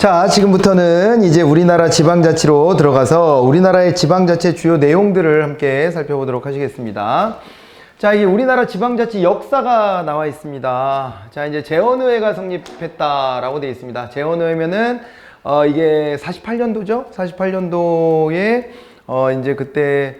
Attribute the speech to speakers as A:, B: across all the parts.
A: 자, 지금부터는 이제 우리나라 지방자치로 들어가서 우리나라의 지방자치 주요 내용들을 함께 살펴보도록 하시겠습니다. 자, 이게 우리나라 지방자치 역사가 나와 있습니다. 자, 이제 재헌의회가 성립했다라고 되어 있습니다. 재헌의회면은 이게 48년도죠? 48년도에 이제 그때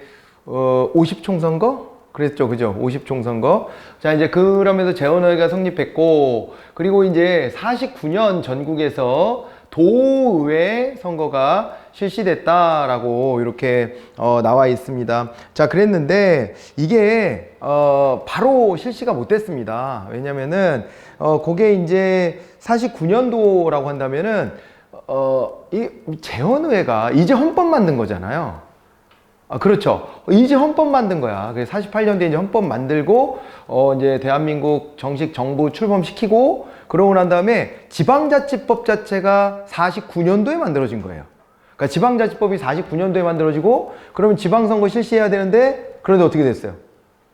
A: 50총선거? 그랬죠, 그죠? 50총선거. 자, 이제 그러면서 재헌의회가 성립했고, 그리고 이제 49년 전국에서 도의회 선거가 실시됐다라고 이렇게 나와 있습니다. 자, 그랬는데 이게 바로 실시가 못 됐습니다. 왜냐면은 그게 이제 49년도라고 한다면은 이 재헌의회가 이제 헌법 만든 거잖아요. 그렇죠. 이제 헌법 만든 거야. 그래서 48년도에 이제 헌법 만들고, 이제 대한민국 정식 정부 출범시키고, 그러고 난 다음에 지방자치법 자체가 49년도에 만들어진 거예요. 그러니까 지방자치법이 49년도에 만들어지고, 그러면 지방선거 실시해야 되는데, 그런데 어떻게 됐어요?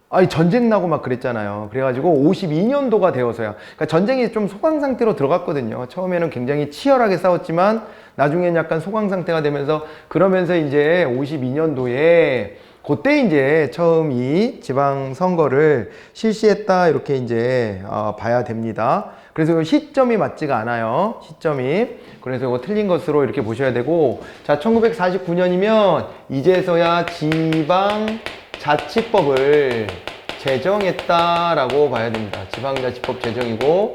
A: 아니, 전쟁 나고 막 그랬잖아요. 그래가지고 52년도가 되어서야. 그러니까 전쟁이 좀 소강 상태로 들어갔거든요. 처음에는 굉장히 치열하게 싸웠지만, 나중엔 약간 소강 상태가 되면서, 그러면서 이제 52년도에 그때 이제 처음 이 지방선거를 실시했다, 이렇게 이제 봐야 됩니다. 그래서 시점이 맞지가 않아요. 시점이. 그래서 이거 틀린 것으로 이렇게 보셔야 되고, 자, 1949년이면 이제서야 지방자치법을 제정했다라고 봐야 됩니다. 지방자치법 제정이고,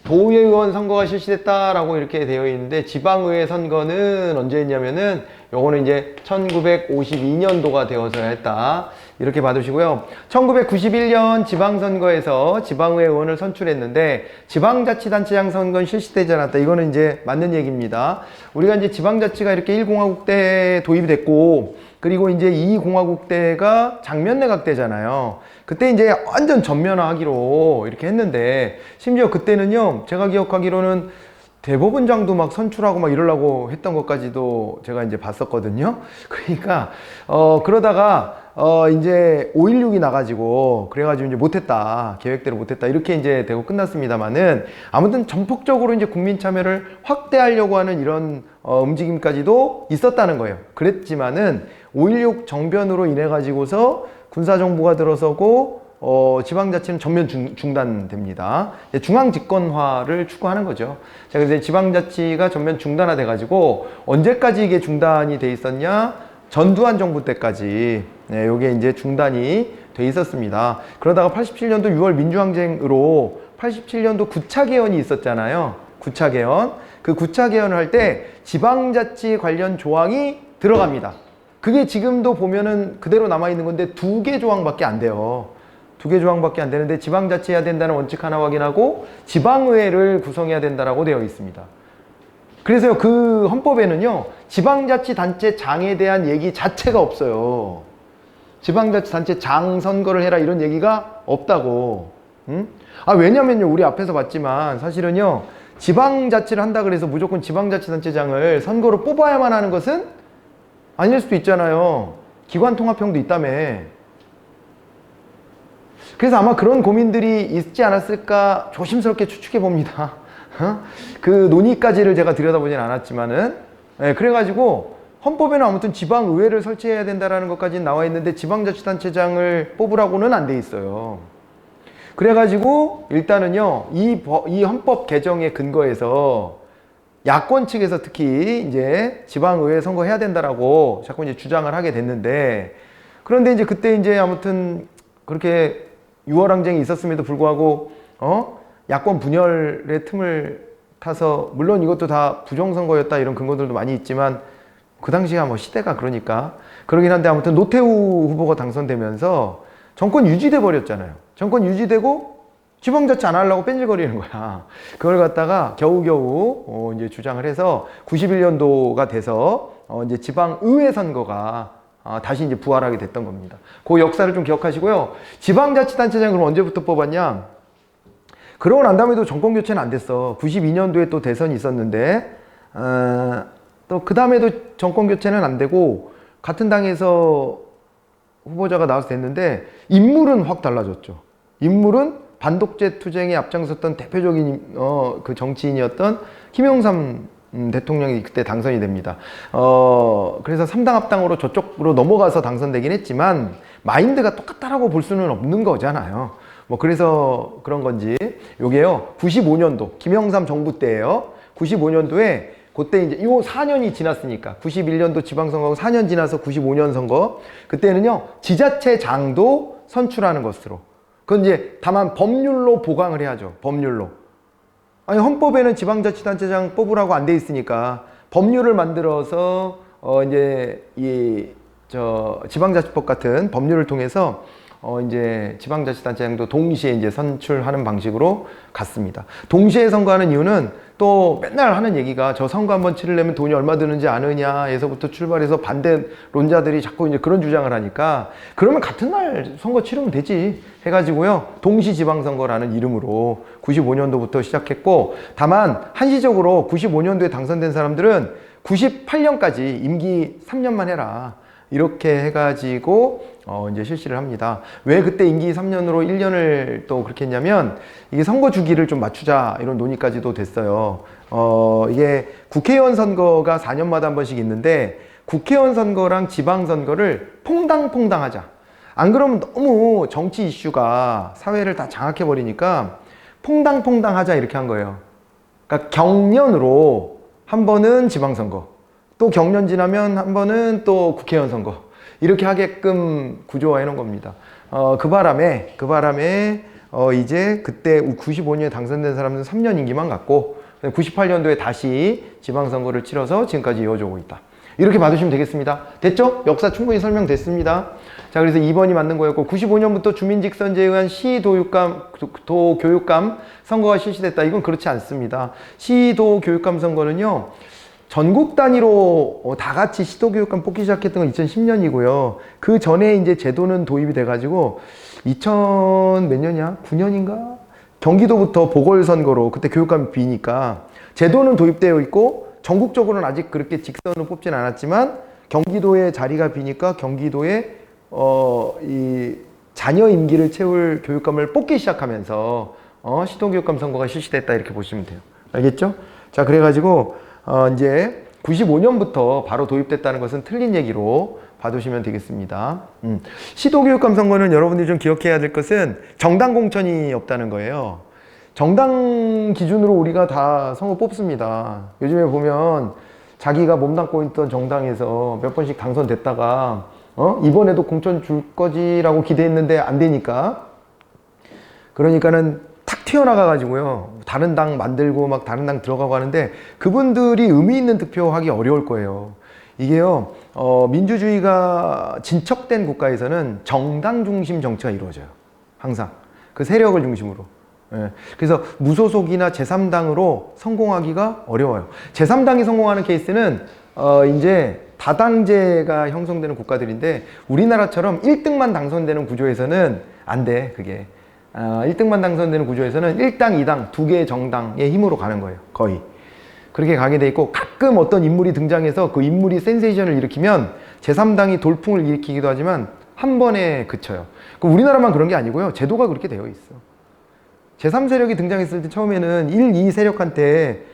A: 도의회의원 선거가 실시됐다라고 이렇게 되어 있는데, 지방의회 선거는 언제 했냐면은 요거는 이제 1952년도가 되어서야 했다, 이렇게 봐두시고요. 1991년 지방선거에서 지방의회 의원을 선출했는데 지방자치단체장 선거는 실시되지 않았다. 이거는 이제 맞는 얘기입니다. 우리가 이제 지방자치가 이렇게 1공화국 때 도입이 됐고, 그리고 이제 2공화국 때가 장면내각 때잖아요. 그때 이제 완전 전면화하기로 이렇게 했는데, 심지어 그때는요, 제가 기억하기로는 대법원장도 막 선출하고 막 이러려고 했던 것까지도 제가 이제 봤었거든요. 그러니까 그러다가 이제 5.16이 나가지고, 그래가지고 이제 못했다, 계획대로 못했다, 이렇게 이제 되고 끝났습니다만은, 아무튼 전폭적으로 이제 국민 참여를 확대하려고 하는 이런 움직임까지도 있었다는 거예요. 그랬지만은 5.16 정변으로 인해 가지고서 군사정부가 들어서고 지방자치는 전면 중단됩니다. 중앙집권화를 추구하는 거죠. 자, 그래서 지방자치가 전면 중단화 돼가지고 언제까지 이게 중단이 돼 있었냐? 전두환 정부 때까지, 네, 요게 이제 중단이 돼 있었습니다. 그러다가 87년도 6월 민주항쟁으로 87년도 9차 개헌이 있었잖아요. 9차 개헌. 그 9차 개헌을 할 때 지방자치 관련 조항이 들어갑니다. 그게 지금도 보면은 그대로 남아있는 건데 2개 조항밖에 안 돼요. 2개 조항밖에 안 되는데, 지방자치 해야 된다는 원칙 하나 확인하고 지방의회를 구성해야 된다라고 되어 있습니다. 그래서 그 헌법에는요, 지방자치단체장에 대한 얘기 자체가 없어요. 지방자치단체장 선거를 해라, 이런 얘기가 없다고. 왜냐면요, 우리 앞에서 봤지만 사실은요, 지방자치를 한다 그래서 무조건 지방자치단체장을 선거로 뽑아야만 하는 것은 아닐 수도 있잖아요. 기관통합형도 있다며. 그래서 아마 그런 고민들이 있지 않았을까 조심스럽게 추측해 봅니다. 그 논의까지를 제가 들여다보진 않았지만은, 네, 그래가지고 헌법에는 아무튼 지방의회를 설치해야 된다라는 것까지 나와 있는데 지방자치단체장을 뽑으라고는 안 돼 있어요. 그래가지고 일단은요, 이 헌법 개정의 근거에서 야권 측에서 특히 이제 지방의회 선거해야 된다라고 자꾸 이제 주장을 하게 됐는데, 그런데 이제 그때 이제 아무튼 그렇게 6월 항쟁이 있었음에도 불구하고 야권 분열의 틈을 타서, 물론 이것도 다 부정선거였다 이런 근거들도 많이 있지만, 그 당시야 뭐 시대가 그러긴 한데, 아무튼 노태우 후보가 당선되면서 정권 유지돼 버렸잖아요. 정권 유지되고 지방자치 안 하려고 뺀질거리는 거야. 그걸 갖다가 겨우겨우 이제 주장을 해서 91년도가 돼서 이제 지방의회 선거가 다시 이제 부활하게 됐던 겁니다. 그 역사를 좀 기억하시고요. 지방자치단체장 그럼 언제부터 뽑았냐? 그러고 난 다음에도 정권 교체는 안 됐어. 92년도에 또 대선이 있었는데, 또 그 다음에도 정권 교체는 안 되고, 같은 당에서 후보자가 나와서 됐는데, 인물은 확 달라졌죠. 인물은 반독재 투쟁에 앞장섰던 대표적인 그 정치인이었던 김영삼 대통령이 그때 당선이 됩니다. 그래서 3당 합당으로 저쪽으로 넘어가서 당선되긴 했지만 마인드가 똑같다라고 볼 수는 없는 거잖아요. 뭐 그래서 그런 건지 요게요 95년도 김영삼 정부 때예요. 95년도에 그때 이제 요 4년이 지났으니까 91년도 지방선거하고 4년 지나서 95년 선거 그때는요 지자체장도 선출하는 것으로 그건 이제 다만 법률로 보강을 해야죠. 법률로. 아니 헌법에는 지방자치단체장 뽑으라고 안 돼 있으니까 법률을 만들어서 이제 이 지방자치법 같은 법률을 통해서 이제 지방자치단체장도 동시에 이제 선출하는 방식으로 갔습니다. 동시에 선거하는 이유는 또 맨날 하는 얘기가 저 선거 한번 치르려면 돈이 얼마 드는지 아느냐에서부터 출발해서 반대론자들이 자꾸 이제 그런 주장을 하니까 그러면 같은 날 선거 치르면 되지 해가지고요 동시 지방선거라는 이름으로 95년도부터 시작했고 다만 한시적으로 95년도에 당선된 사람들은 98년까지 임기 3년만 해라. 이렇게 해가지고 이제 실시를 합니다. 왜 그때 임기 3년으로 1년을 또 그렇게 했냐면 이게 선거 주기를 좀 맞추자 이런 논의까지도 됐어요. 이게 국회의원 선거가 4년마다 한 번씩 있는데 국회의원 선거랑 지방선거를 퐁당퐁당 하자. 안 그러면 너무 정치 이슈가 사회를 다 장악해 버리니까 퐁당퐁당 하자 이렇게 한 거예요. 그러니까 경년으로 한 번은 지방선거 또 경년 지나면 한 번은 또 국회의원 선거 이렇게 하게끔 구조화해 놓은 겁니다. 그 바람에 이제 그때 95년에 당선된 사람들은 3년 임기만 갖고 98년도에 다시 지방선거를 치러서 지금까지 이어져 오고 있다. 이렇게 봐주시면 되겠습니다. 됐죠? 역사 충분히 설명됐습니다. 자, 그래서 2번이 맞는 거였고 95년부터 주민직선제에 의한 도교육감 선거가 실시됐다. 이건 그렇지 않습니다. 시도교육감 선거는요. 전국 단위로 다 같이 시도교육감 뽑기 시작했던 건 2010년이고요. 그 전에 이제 제도는 도입이 돼가지고 2000 몇 년이야? 9년인가? 경기도부터 보궐선거로 그때 교육감이 비니까 제도는 도입되어 있고 전국적으로는 아직 그렇게 직선으로 뽑진 않았지만 경기도에 자리가 비니까 경기도에 이 자녀 임기를 채울 교육감을 뽑기 시작하면서 시도교육감 선거가 실시됐다 이렇게 보시면 돼요. 알겠죠? 자, 그래가지고 이제 95년부터 바로 도입됐다는 것은 틀린 얘기로 봐두시면 되겠습니다. 시도교육감 선거는 여러분들이 좀 기억해야 될 것은 정당 공천이 없다는 거예요. 정당 기준으로 우리가 다 선거 뽑습니다. 요즘에 보면 자기가 몸담고 있던 정당에서 몇 번씩 당선됐다가 이번에도 공천 줄 거지라고 기대했는데 안 되니까 그러니까는 탁 튀어나가 가지고요 다른 당 만들고 막 다른 당 들어가고 하는데 그분들이 의미 있는 득표하기 어려울 거예요. 이게요 민주주의가 진척된 국가에서는 정당 중심 정치가 이루어져요. 항상 그 세력을 중심으로. 예. 그래서 무소속이나 제3당으로 성공하기가 어려워요. 제3당이 성공하는 케이스는 이제 다당제가 형성되는 국가들인데 우리나라처럼 1등만 당선되는 구조에서는 안 돼. 그게 1등만 당선되는 구조에서는 1당, 2당 두 개의 정당의 힘으로 가는 거예요. 거의 그렇게 가게 돼 있고 가끔 어떤 인물이 등장해서 그 인물이 센세이션을 일으키면 제3당이 돌풍을 일으키기도 하지만 한 번에 그쳐요. 우리나라만 그런 게 아니고요. 제도가 그렇게 되어 있어. 제3세력이 등장했을 때 처음에는 1, 2 세력한테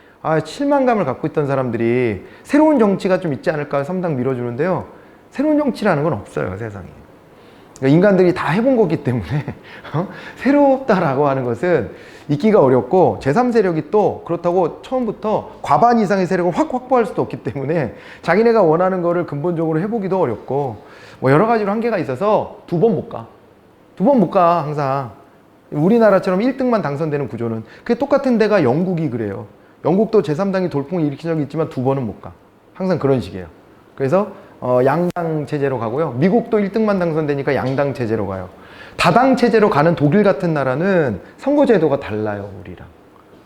A: 실망감을 갖고 있던 사람들이 새로운 정치가 좀 있지 않을까 3당 밀어주는데요. 새로운 정치라는 건 없어요, 세상에. 그러니까 인간들이 다 해본 거기 때문에 새롭다라고 하는 것은 있기가 어렵고 제3세력이 또 그렇다고 처음부터 과반 이상의 세력을 확 확보할 수도 없기 때문에 자기네가 원하는 거를 근본적으로 해보기도 어렵고 뭐 여러 가지로 한계가 있어서 두 번 못 가. 두 번 못 가, 항상. 우리나라처럼 1등만 당선되는 구조는. 그게 똑같은 데가 영국이 그래요. 영국도 제3당이 돌풍을 일으킨 적이 있지만 두 번은 못 가. 항상 그런 식이에요. 그래서 양당 체제로 가고요. 미국도 1등만 당선되니까 양당 체제로 가요. 다당 체제로 가는 독일 같은 나라는 선거제도가 달라요, 우리랑.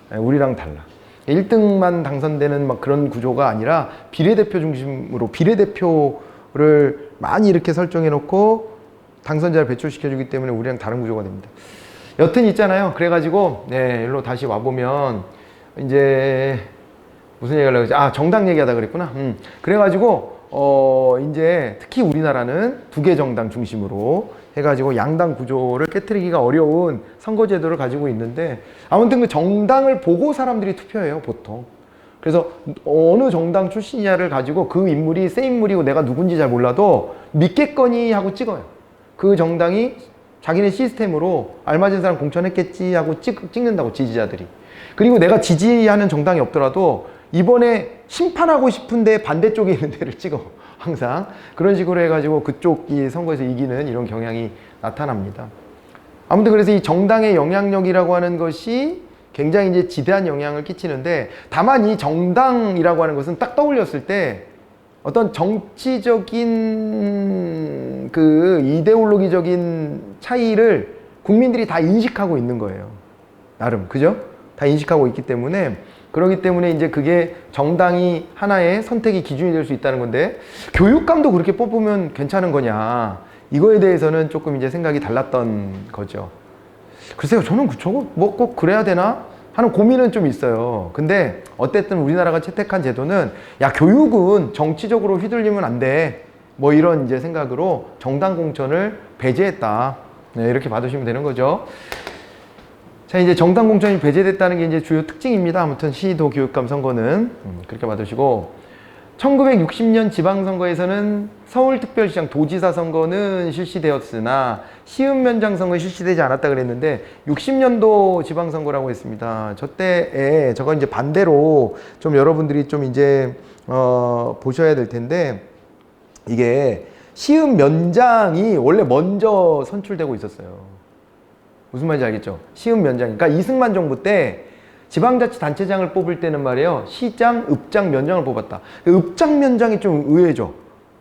A: 네, 우리랑 달라. 1등만 당선되는 막 그런 구조가 아니라 비례대표 중심으로 비례대표를 많이 이렇게 설정해 놓고 당선자를 배출시켜주기 때문에 우리랑 다른 구조가 됩니다. 여튼 있잖아요. 그래가지고 네, 일로 다시 와보면 이제 무슨 얘기 하려고 했지? 정당 얘기하다 그랬구나. 그래가지고 이제 특히 우리나라는 두 개 정당 중심으로 해가지고 양당 구조를 깨트리기가 어려운 선거제도를 가지고 있는데 아무튼 그 정당을 보고 사람들이 투표해요, 보통. 그래서 어느 정당 출신이냐를 가지고 그 인물이 새 인물이고 내가 누군지 잘 몰라도 믿겠거니 하고 찍어요. 그 정당이 자기네 시스템으로 알맞은 사람 공천했겠지 하고 찍는다고, 지지자들이. 그리고 내가 지지하는 정당이 없더라도 이번에 심판하고 싶은데 반대쪽에 있는 데를 찍어. 항상 그런 식으로 해가지고 그쪽이 선거에서 이기는 이런 경향이 나타납니다. 아무튼 그래서 이 정당의 영향력이라고 하는 것이 굉장히 이제 지대한 영향을 끼치는데, 다만 이 정당이라고 하는 것은 딱 떠올렸을 때 어떤 정치적인 그 이데올로기적인 차이를 국민들이 다 인식하고 있는 거예요. 나름. 그죠? 다 인식하고 있기 때문에, 그렇기 때문에 이제 그게 정당이 하나의 선택의 기준이 될 수 있다는 건데, 교육감도 그렇게 뽑으면 괜찮은 거냐, 이거에 대해서는 조금 이제 생각이 달랐던 거죠. 글쎄요, 저는 저거 뭐 꼭 그래야 되나 하는 고민은 좀 있어요. 근데 어쨌든 우리나라가 채택한 제도는, 야, 교육은 정치적으로 휘둘리면 안 돼, 뭐 이런 이제 생각으로 정당 공천을 배제했다. 네, 이렇게 봐두시면 되는 거죠. 자, 이제 정당 공천이 배제됐다는 게 이제 주요 특징입니다. 아무튼 시도 교육감 선거는 그렇게 봐두시고, 1960년 지방선거에서는 서울특별시장, 도지사 선거는 실시되었으나 시읍면장 선거는 실시되지 않았다 그랬는데, 60년도 지방선거라고 했습니다. 저 때에 저거 이제 반대로 좀 여러분들이 좀 이제 보셔야 될 텐데, 이게 시읍면장이 원래 먼저 선출되고 있었어요. 무슨 말인지 알겠죠? 시읍면장. 그러니까 이승만 정부 때 지방자치단체장을 뽑을 때는 말이에요, 시장, 읍장, 면장을 뽑았다. 읍장, 면장이 좀 의외죠.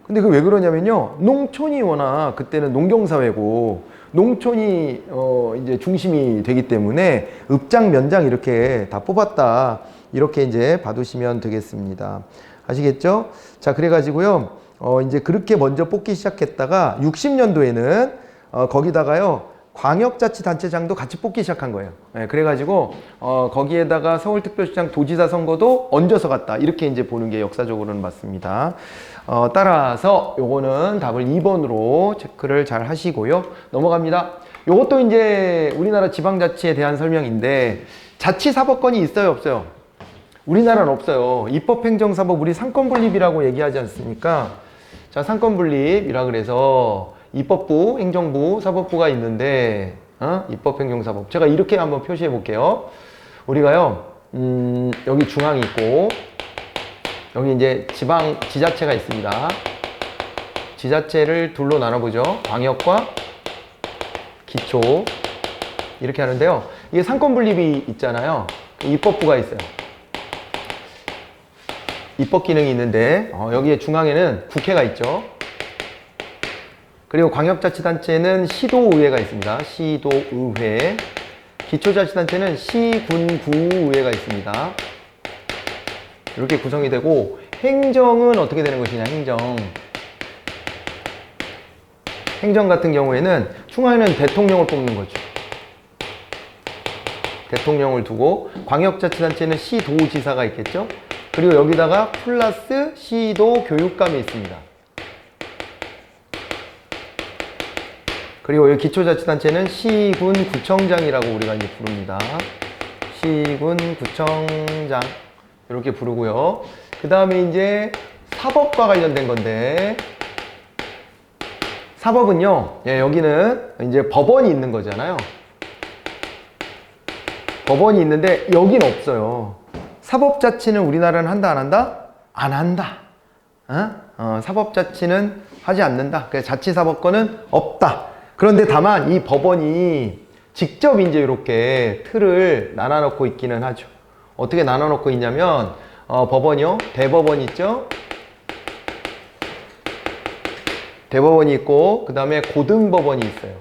A: 근데 그 왜 그러냐면요, 농촌이 워낙 그때는 농경사회고 농촌이 이제 중심이 되기 때문에 읍장, 면장 이렇게 다 뽑았다, 이렇게 이제 봐두시면 되겠습니다. 아시겠죠? 자, 그래가지고요, 이제 그렇게 먼저 뽑기 시작했다가 60년도에는 거기다가요, 광역자치단체장도 같이 뽑기 시작한 거예요. 네, 그래가지고 거기에다가 서울특별시장, 도지사 선거도 얹어서 갔다, 이렇게 이제 보는 게 역사적으로는 맞습니다. 따라서 요거는 답을 2번으로 체크를 잘 하시고요. 넘어갑니다. 요것도 이제 우리나라 지방자치에 대한 설명인데, 자치사법권이 있어요, 없어요? 우리나라는 없어요. 입법행정사법, 우리 상권분립이라고 얘기하지 않습니까? 자, 상권분립이라 그래서 입법부, 행정부, 사법부가 있는데, 입법행정사법. 제가 이렇게 한번 표시해 볼게요. 우리가요, 여기 중앙이 있고, 여기 이제 지자체가 있습니다. 지자체를 둘로 나눠보죠. 광역과 기초. 이렇게 하는데요. 이게 상권분립이 있잖아요. 입법부가 있어요. 입법 기능이 있는데, 여기에 중앙에는 국회가 있죠. 그리고 광역자치단체는 시도의회가 있습니다. 시도의회. 기초자치단체는 시군구의회가 있습니다. 이렇게 구성이 되고, 행정은 어떻게 되는 것이냐, 행정 같은 경우에는 중앙에는 대통령을 뽑는 거죠. 대통령을 두고, 광역자치단체는 시도지사가 있겠죠. 그리고 여기다가 플러스 시도 교육감이 있습니다. 그리고 이 기초자치단체는 시군구청장이라고 우리가 이제 부릅니다. 시군구청장, 이렇게 부르고요. 그 다음에 이제 사법과 관련된 건데, 사법은요, 예, 여기는 이제 법원이 있는 거잖아요. 법원이 있는데 여긴 없어요. 사법자치는 우리나라는 한다, 안 한다? 안 한다. 사법자치는 하지 않는다. 그래서 자치사법권은 없다. 그런데 다만 이 법원이 직접 이제 이렇게 틀을 나눠놓고 있기는 하죠. 어떻게 나눠놓고 있냐면, 법원이요, 대법원 있죠? 대법원이 있고, 그 다음에 고등법원이 있어요.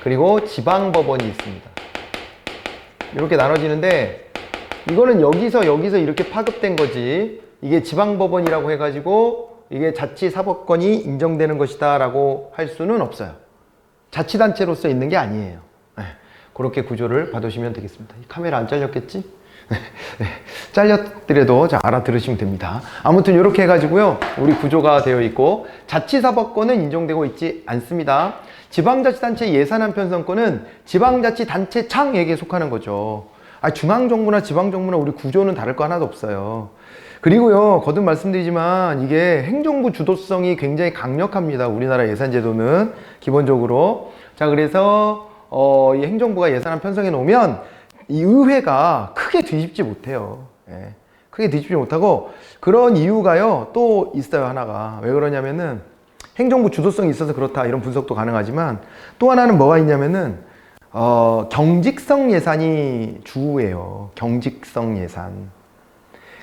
A: 그리고 지방법원이 있습니다. 이렇게 나눠지는데, 이거는 여기서 이렇게 파급된 거지, 이게 지방법원이라고 해가지고 이게 자치사법권이 인정되는 것이다 라고 할 수는 없어요. 자치단체로서 있는 게 아니에요. 네, 그렇게 구조를 봐두시면 되겠습니다. 이 카메라 안 잘렸겠지? 네, 잘렸더라도 알아들으시면 됩니다. 아무튼 이렇게 해가지고요, 우리 구조가 되어 있고, 자치사법권은 인정되고 있지 않습니다. 지방자치단체 예산안 편성권은 지방자치단체장에게 속하는 거죠. 중앙정부나 지방정부나 우리 구조는 다를 거 하나도 없어요. 그리고요, 거듭 말씀드리지만 이게 행정부 주도성이 굉장히 강력합니다. 우리나라 예산제도는 기본적으로. 자, 그래서 이 행정부가 예산안 편성해 놓으면 이 의회가 크게 뒤집지 못해요. 예, 크게 뒤집지 못하고, 그런 이유가요 또 있어요. 하나가 왜 그러냐면은 행정부 주도성이 있어서 그렇다 이런 분석도 가능하지만, 또 하나는 뭐가 있냐면은 경직성 예산이 주예요. 경직성 예산.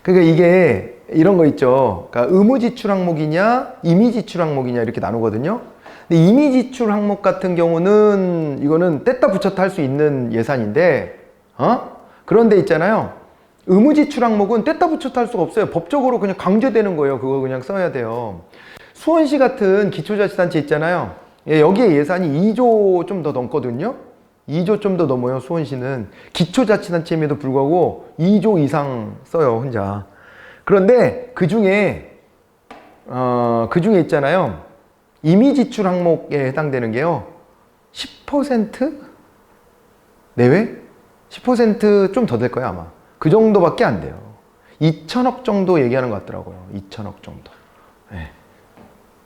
A: 그러니까 이게 이런 거 있죠. 그러니까 의무 지출 항목이냐 임의 지출 항목이냐 이렇게 나누거든요. 근데 임의 지출 항목 같은 경우는 이거는 뗐다 붙였다 할 수 있는 예산인데, 그런데 있잖아요, 의무 지출 항목은 뗐다 붙였다 할 수가 없어요. 법적으로 그냥 강제되는 거예요. 그거 그냥 써야 돼요. 수원시 같은 기초자치단체 있잖아요. 예, 여기에 예산이 2조 좀 더 넘거든요. 2조 좀 더 넘어요. 수원시는 기초자치단체임에도 불구하고 2조 이상 써요, 혼자. 그런데 그 중에 있잖아요, 임의지출 항목에 해당되는 게요 10% 내외? 10% 좀 더 될 거예요, 아마. 그 정도밖에 안 돼요. 2천억 정도 얘기하는 것 같더라고요. 2천억 정도. 네.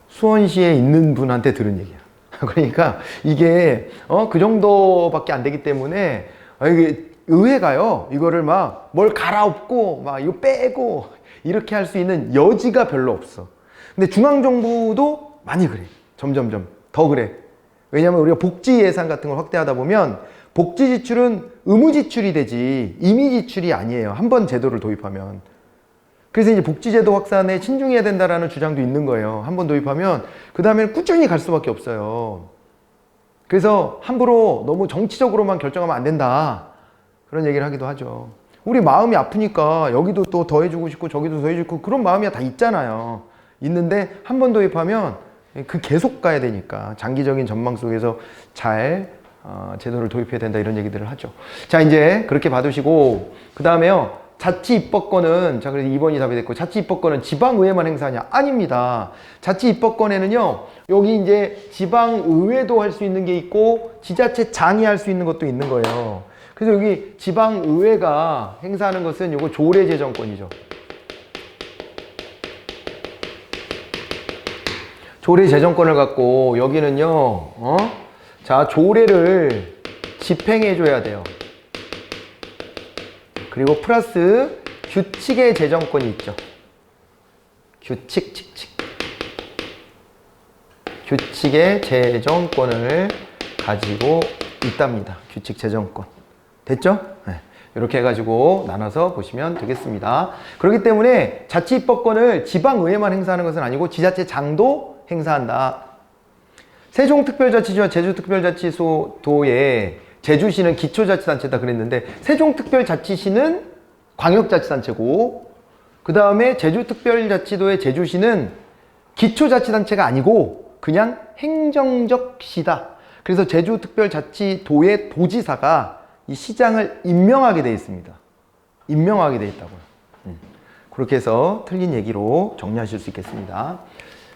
A: 수원시에 있는 분한테 들은 얘기야. 그러니까 이게 그 정도밖에 안 되기 때문에 이게 의회가요 이거를 막 뭘 갈아엎고 막 이거 빼고 이렇게 할 수 있는 여지가 별로 없어. 근데 중앙정부도 많이 그래. 점점점 더 그래. 왜냐하면 우리가 복지 예산 같은 걸 확대하다 보면 복지 지출은 의무 지출이 되지 임의 지출이 아니에요. 한 번 제도를 도입하면. 그래서 이제 복지제도 확산에 신중해야 된다라는 주장도 있는 거예요. 한 번 도입하면 그 다음에는 꾸준히 갈 수밖에 없어요. 그래서 함부로 너무 정치적으로만 결정하면 안 된다, 그런 얘기를 하기도 하죠. 우리 마음이 아프니까 여기도 또 더해주고 싶고 저기도 더해주고 싶고 그런 마음이 다 있잖아요. 있는데 한 번 도입하면 그 계속 가야 되니까 장기적인 전망 속에서 잘 제도를 도입해야 된다, 이런 얘기들을 하죠. 자, 이제 그렇게 봐두시고 그 다음에요, 자치입법권은, 자, 그래서 2번이 답이 됐고, 자치입법권은 지방의회만 행사하냐? 아닙니다. 자치입법권에는요, 여기 이제 지방의회도 할 수 있는 게 있고 지자체장이 할 수 있는 것도 있는 거예요. 그래서 여기 지방의회가 행사하는 것은 요거 조례제정권이죠. 조례제정권을 갖고 여기는요, 자, 조례를 집행해 줘야 돼요. 그리고 플러스 규칙의 제정권이 있죠. 규칙의 제정권을 가지고 있답니다. 규칙 제정권. 됐죠? 네. 이렇게 해가지고 나눠서 보시면 되겠습니다. 그렇기 때문에 자치입법권을 지방의회만 행사하는 것은 아니고 지자체장도 행사한다. 세종특별자치시와 제주특별자치도의 제주시는 기초자치단체다 그랬는데, 세종특별자치시는 광역자치단체고, 그 다음에 제주특별자치도의 제주시는 기초자치단체가 아니고 그냥 행정적 시다. 그래서 제주특별자치도의 도지사가 이 시장을 임명하게 되어 있습니다. 임명하게 되어 있다고요. 그렇게 해서 틀린 얘기로 정리하실 수 있겠습니다.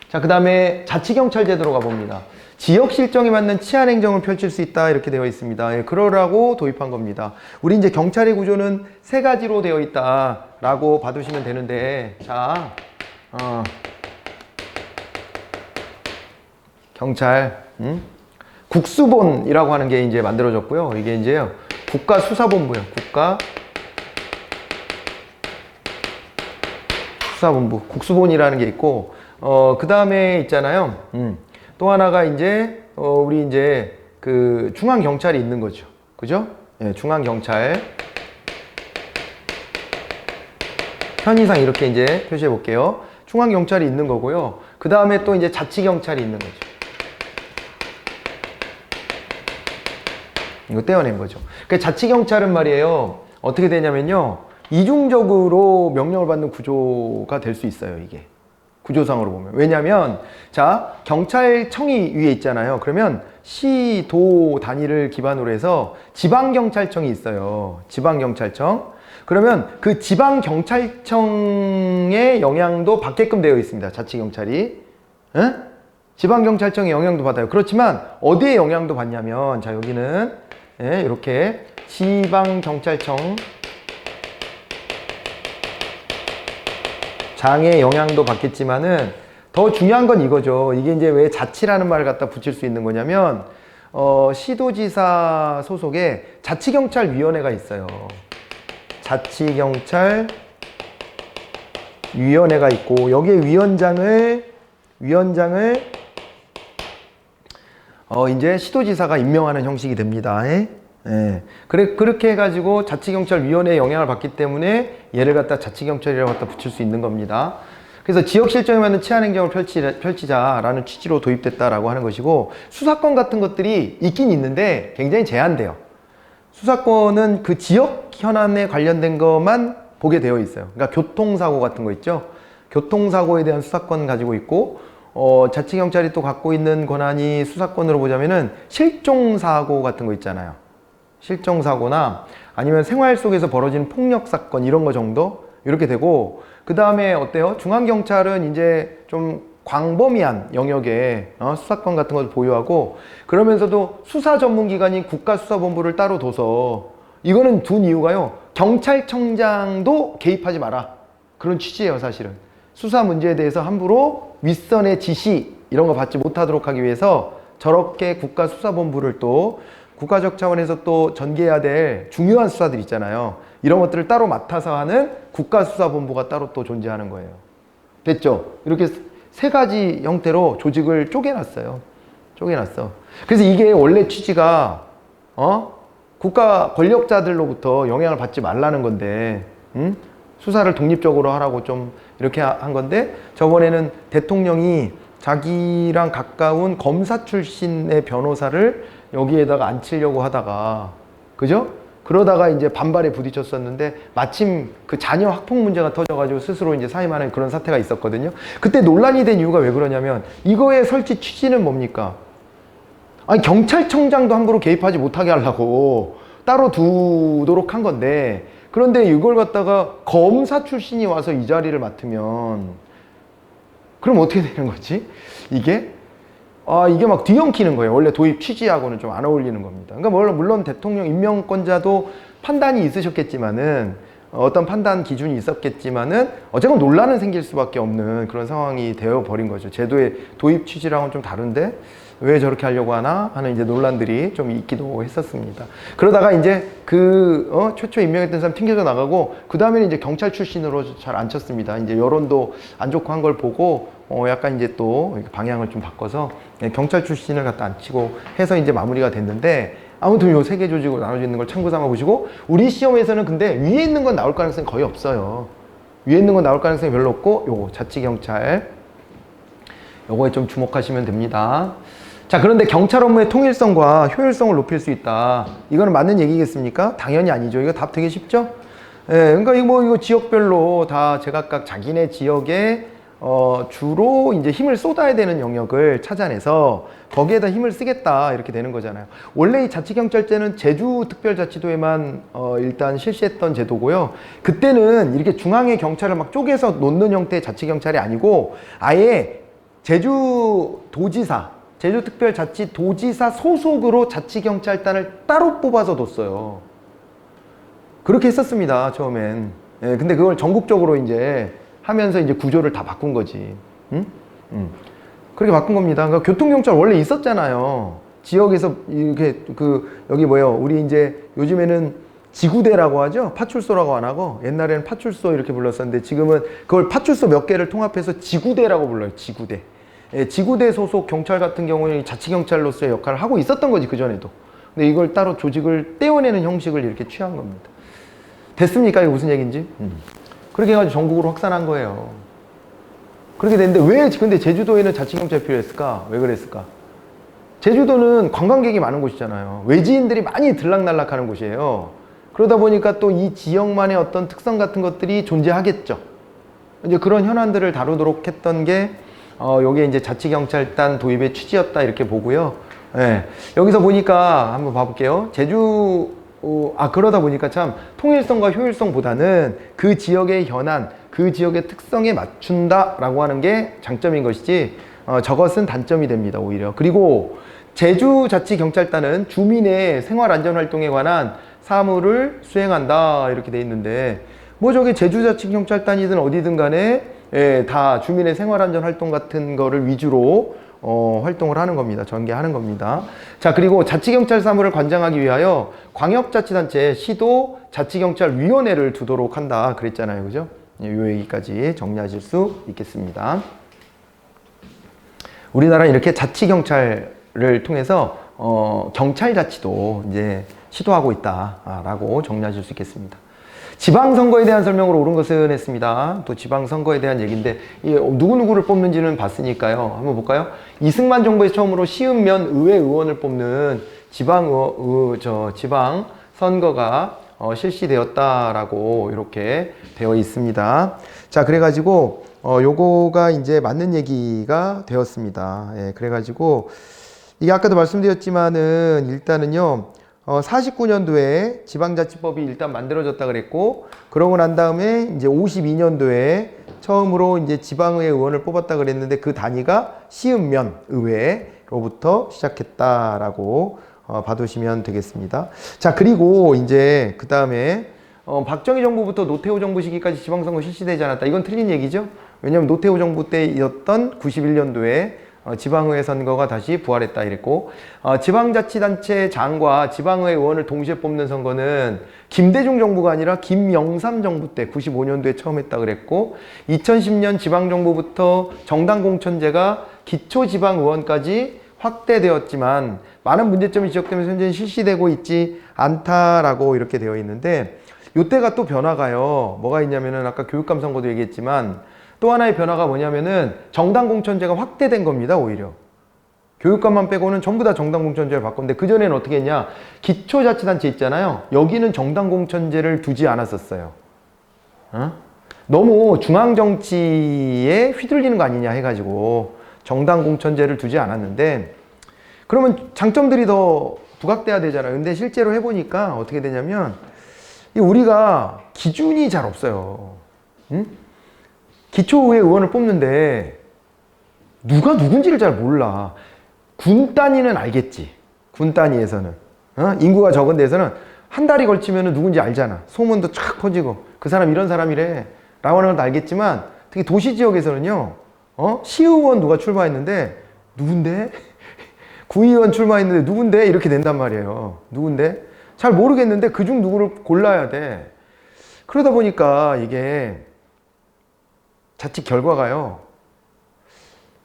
A: 자, 그 다음에 자치경찰제도로 가봅니다. 지역 실정에 맞는 치안 행정을 펼칠 수 있다, 이렇게 되어 있습니다. 예, 그러라고 도입한 겁니다. 우리 이제 경찰의 구조는 세 가지로 되어 있다라고 봐두시면 되는데, 자, 경찰, 국수본이라고 하는 게 이제 만들어졌고요. 이게 이제 국가수사본부예요. 국가수사본부, 국수본이라는 게 있고, 그 다음에 있잖아요. 또 하나가 이제 우리 이제 그 중앙경찰이 있는 거죠. 그죠? 예, 중앙경찰. 편의상 이렇게 이제 표시해 볼게요. 중앙경찰이 있는 거고요. 그 다음에 또 이제 자치경찰이 있는 거죠. 이거 떼어낸 거죠. 그 자치경찰은 말이에요, 어떻게 되냐면요, 이중적으로 명령을 받는 구조가 될 수 있어요, 이게. 구조상으로 보면. 왜냐면, 자, 경찰청이 위에 있잖아요. 그러면 시, 도 단위를 기반으로 해서 지방경찰청이 있어요. 지방경찰청. 그러면 그 지방경찰청의 영향도 받게끔 되어 있습니다. 자치경찰이. 에? 지방경찰청의 영향도 받아요. 그렇지만 어디에 영향도 받냐면, 자, 여기는 예, 이렇게 지방경찰청 장의 영향도 받겠지만은 더 중요한 건 이거죠. 이게 이제 왜 자치라는 말을 갖다 붙일 수 있는 거냐면 시도지사 소속의 자치경찰위원회가 있어요. 자치경찰위원회가 있고 여기에 위원장을 이제 시도지사가 임명하는 형식이 됩니다. 예. 그렇게 해가지고 자치경찰위원회의 영향을 받기 때문에 얘를 갖다 자치경찰이라고 갖다 붙일 수 있는 겁니다. 그래서 지역실정에 맞는 치안행정을 펼치자라는 취지로 도입됐다라고 하는 것이고, 수사권 같은 것들이 있긴 있는데 굉장히 제한돼요. 수사권은 그 지역 현안에 관련된 것만 보게 되어 있어요. 그러니까 교통사고 같은 거 있죠. 교통사고에 대한 수사권 가지고 있고, 자치경찰이 또 갖고 있는 권한이 수사권으로 보자면은 실종사고 같은 거 있잖아요. 실종사고나 아니면 생활 속에서 벌어지는 폭력사건 이런 거 정도 이렇게 되고, 그 다음에 어때요? 중앙경찰은 이제 좀 광범위한 영역에 수사권 같은 것을 보유하고, 그러면서도 수사 전문기관인 국가수사본부를 따로 둬서, 이거는 둔 이유가요, 경찰청장도 개입하지 마라, 그런 취지예요. 사실은 수사 문제에 대해서 함부로 윗선의 지시 이런 거 받지 못하도록 하기 위해서 저렇게 국가수사본부를 또 국가적 차원에서 또 전개해야 될 중요한 수사들 있잖아요. 이런 것들을 따로 맡아서 하는 국가수사본부가 따로 또 존재하는 거예요. 됐죠? 이렇게 세 가지 형태로 조직을 쪼개놨어요. 그래서 이게 원래 취지가 국가 권력자들로부터 영향을 받지 말라는 건데, 수사를 독립적으로 하라고 좀 이렇게 한 건데, 저번에는 대통령이 자기랑 가까운 검사 출신의 변호사를 여기에다가 앉히려고 하다가, 그죠? 그러다가 이제 반발에 부딪혔었는데, 마침 그 자녀 학폭 문제가 터져가지고 스스로 이제 사임하는 그런 사태가 있었거든요. 그때 논란이 된 이유가 왜 그러냐면, 이거의 설치 취지는 뭡니까? 아니, 경찰청장도 함부로 개입하지 못하게 하려고 따로 두도록 한 건데, 그런데 이걸 갖다가 검사 출신이 와서 이 자리를 맡으면 그럼 어떻게 되는 거지? 이게 막 뒤엉키는 거예요. 원래 도입 취지하고는 좀 안 어울리는 겁니다. 그러니까 물론 대통령 임명권자도 판단이 있으셨겠지만은, 어떤 판단 기준이 있었겠지만은, 어쨌건 논란은 생길 수밖에 없는 그런 상황이 되어버린 거죠. 제도의 도입 취지랑은 좀 다른데 왜 저렇게 하려고 하나 하는 이제 논란들이 좀 있기도 했었습니다. 그러다가 이제 최초 임명했던 사람 튕겨져 나가고, 그 다음에는 이제 경찰 출신으로 잘 앉혔습니다. 이제 여론도 안 좋고 한 걸 보고 약간 이제 또 방향을 좀 바꿔서 경찰 출신을 갖다 앉히고 해서 이제 마무리가 됐는데, 아무튼 요 세 개 조직으로 나눠져 있는 걸 참고 삼아 보시고, 우리 시험에서는 근데 위에 있는 건 나올 가능성이 거의 없어요. 위에 있는 건 나올 가능성이 별로 없고, 요거 자치경찰 요거에 좀 주목하시면 됩니다. 자, 그런데 경찰 업무의 통일성과 효율성을 높일 수 있다, 이거는 맞는 얘기겠습니까? 당연히 아니죠. 이거 답 되게 쉽죠? 그러니까 이거 지역별로 다 제각각 자기네 지역에 주로 이제 힘을 쏟아야 되는 영역을 찾아내서 거기에다 힘을 쓰겠다, 이렇게 되는 거잖아요. 원래 이 자치경찰제는 제주특별자치도에만 일단 실시했던 제도고요. 그때는 이렇게 중앙의 경찰을 막 쪼개서 놓는 형태의 자치경찰이 아니고, 아예 제주특별자치도지사 소속으로 자치경찰단을 따로 뽑아서 뒀어요. 그렇게 했었습니다, 처음엔. 근데 그걸 전국적으로 이제 하면서 이제 구조를 다 바꾼 거지. 그렇게 바꾼 겁니다. 그러니까 교통경찰 원래 있었잖아요. 지역에서 이렇게 여기 우리 이제 요즘에는 지구대라고 하죠. 파출소라고 안 하고, 옛날에는 파출소 이렇게 불렀었는데, 지금은 그걸 파출소 몇 개를 통합해서 지구대라고 불러요. 지구대. 지구대 소속 경찰 같은 경우는 자치경찰로서의 역할을 하고 있었던 거지, 그전에도. 근데 이걸 따로 조직을 떼어내는 형식을 이렇게 취한 겁니다. 됐습니까? 이게 무슨 얘기인지? 그렇게 해가지고 전국으로 확산한 거예요. 그렇게 됐는데, 왜 근데 제주도에는 자치경찰이 필요했을까? 왜 그랬을까? 제주도는 관광객이 많은 곳이잖아요. 외지인들이 많이 들락날락 하는 곳이에요. 그러다 보니까 또 이 지역만의 어떤 특성 같은 것들이 존재하겠죠. 이제 그런 현안들을 다루도록 했던 게 요게 이제 자치경찰단 도입의 취지였다, 이렇게 보고요. 여기서 보니까 한번 봐볼게요. 그러다 보니까 참 통일성과 효율성보다는 그 지역의 현안, 그 지역의 특성에 맞춘다라고 하는 게 장점인 것이지, 저것은 단점이 됩니다, 오히려. 그리고 제주자치경찰단은 주민의 생활안전활동에 관한 사무를 수행한다 이렇게 돼 있는데 뭐 저게 제주자치경찰단이든 어디든 간에 예, 다 주민의 생활안전 활동 같은 거를 위주로 활동을 하는 겁니다. 전개하는 겁니다. 자, 그리고 자치경찰 사무를 관장하기 위하여 광역자치단체, 시도 자치경찰위원회를 두도록 한다 그랬잖아요. 그죠? 이 얘기까지 정리하실 수 있겠습니다. 우리나라는 이렇게 자치경찰을 통해서 경찰자치도 이제 시도하고 있다라고 정리하실 수 있겠습니다. 지방선거에 대한 설명으로 옳은 것은 했습니다. 또 지방선거에 대한 얘기인데 누구누구를 뽑는지는 봤으니까요. 한번 볼까요? 이승만 정부에서 처음으로 시읍면 의회 의원을 뽑는 지방선거가 실시되었다라고 이렇게 되어 있습니다. 자, 그래가지고 요거가 이제 맞는 얘기가 되었습니다. 예, 그래가지고 이게 아까도 말씀드렸지만은 일단은요 49년도에 지방자치법이 일단 만들어졌다 그랬고 그러고 난 다음에 이제 52년도에 처음으로 이제 지방의회 의원을 뽑았다 그랬는데 그 단위가 시읍면 의회로부터 시작했다라고 봐두시면 되겠습니다. 자, 그리고 이제 그 다음에 박정희 정부부터 노태우 정부 시기까지 지방선거 실시되지 않았다. 이건 틀린 얘기죠. 왜냐하면 노태우 정부 때였던 91년도에 지방의회 선거가 다시 부활했다 이랬고 지방자치단체장과 지방의회 의원을 동시에 뽑는 선거는 김대중 정부가 아니라 김영삼 정부 때 95년도에 처음 했다 그랬고 2010년 지방정부부터 정당공천제가 기초지방의원까지 확대되었지만 많은 문제점이 지적되면서 현재는 실시되고 있지 않다라고 이렇게 되어 있는데 이때가 또 변화가요. 뭐가 있냐면은 아까 교육감 선거도 얘기했지만 또 하나의 변화가 뭐냐면은 정당공천제가 확대된 겁니다. 오히려 교육감만 빼고는 전부 다 정당공천제를 바꿨는데 그전에는 어떻게 했냐, 기초자치단체 있잖아요. 여기는 정당공천제를 두지 않았었어요. 너무 중앙정치에 휘둘리는 거 아니냐 해가지고 정당공천제를 두지 않았는데 그러면 장점들이 더 부각돼야 되잖아요. 근데 실제로 해보니까 어떻게 되냐면 우리가 기준이 잘 없어요. 기초의회 의원을 뽑는데 누가 누군지를 잘 몰라. 군 단위는 알겠지. 군 단위에서는 인구가 적은 데서는 한 달이 걸치면 누군지 알잖아. 소문도 쫙 퍼지고 그 사람 이런 사람이래 라고 하는 건 알겠지만 특히 도시 지역에서는요 시의원 누가 출마했는데 누군데? 구의원 출마했는데 누군데? 이렇게 된단 말이에요. 누군데? 잘 모르겠는데 그중 누구를 골라야 돼. 그러다 보니까 이게 자칫 결과가요.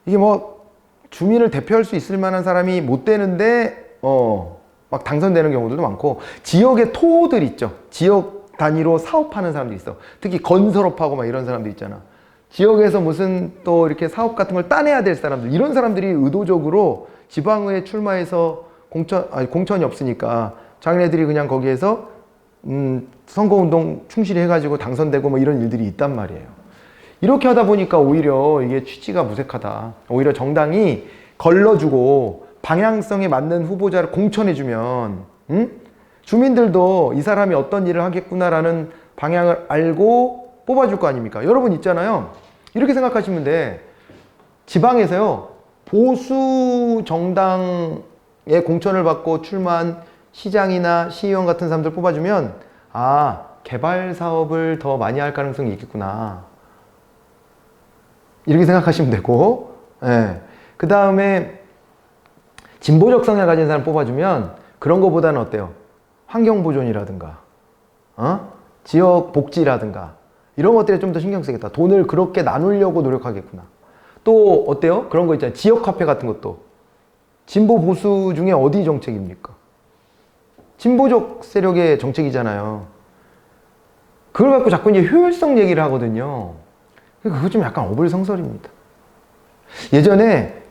A: 이게 뭐 주민을 대표할 수 있을 만한 사람이 못 되는데 막 당선되는 경우들도 많고 지역의 토호들 있죠. 지역 단위로 사업하는 사람도 있어. 특히 건설업하고 막 이런 사람도 있잖아. 지역에서 무슨 또 이렇게 사업 같은 걸 따내야 될 사람들 이런 사람들이 의도적으로 지방의회 출마해서 공천이 없으니까 자기네들이 그냥 거기에서 선거운동 충실히 해가지고 당선되고 뭐 이런 일들이 있단 말이에요. 이렇게 하다 보니까 오히려 이게 취지가 무색하다. 오히려 정당이 걸러주고 방향성에 맞는 후보자를 공천해주면 주민들도 이 사람이 어떤 일을 하겠구나라는 방향을 알고 뽑아줄 거 아닙니까? 여러분 있잖아요. 이렇게 생각하시면 돼. 지방에서요. 보수 정당의 공천을 받고 출마한 시장이나 시의원 같은 사람들 뽑아주면 개발 사업을 더 많이 할 가능성이 있겠구나. 이렇게 생각하시면 되고, 그 다음에 진보적 성향을 가진 사람 뽑아주면 그런 거보다는 어때요? 환경보존이라든가, 지역 복지라든가 이런 것들에 좀 더 신경 쓰겠다. 돈을 그렇게 나누려고 노력하겠구나. 또 어때요? 그런 거 있잖아요. 지역 카페 같은 것도 진보 보수 중에 어디 정책입니까? 진보적 세력의 정책이잖아요. 그걸 갖고 자꾸 이제 효율성 얘기를 하거든요. 그거 좀 약간 어불성설입니다. 예전에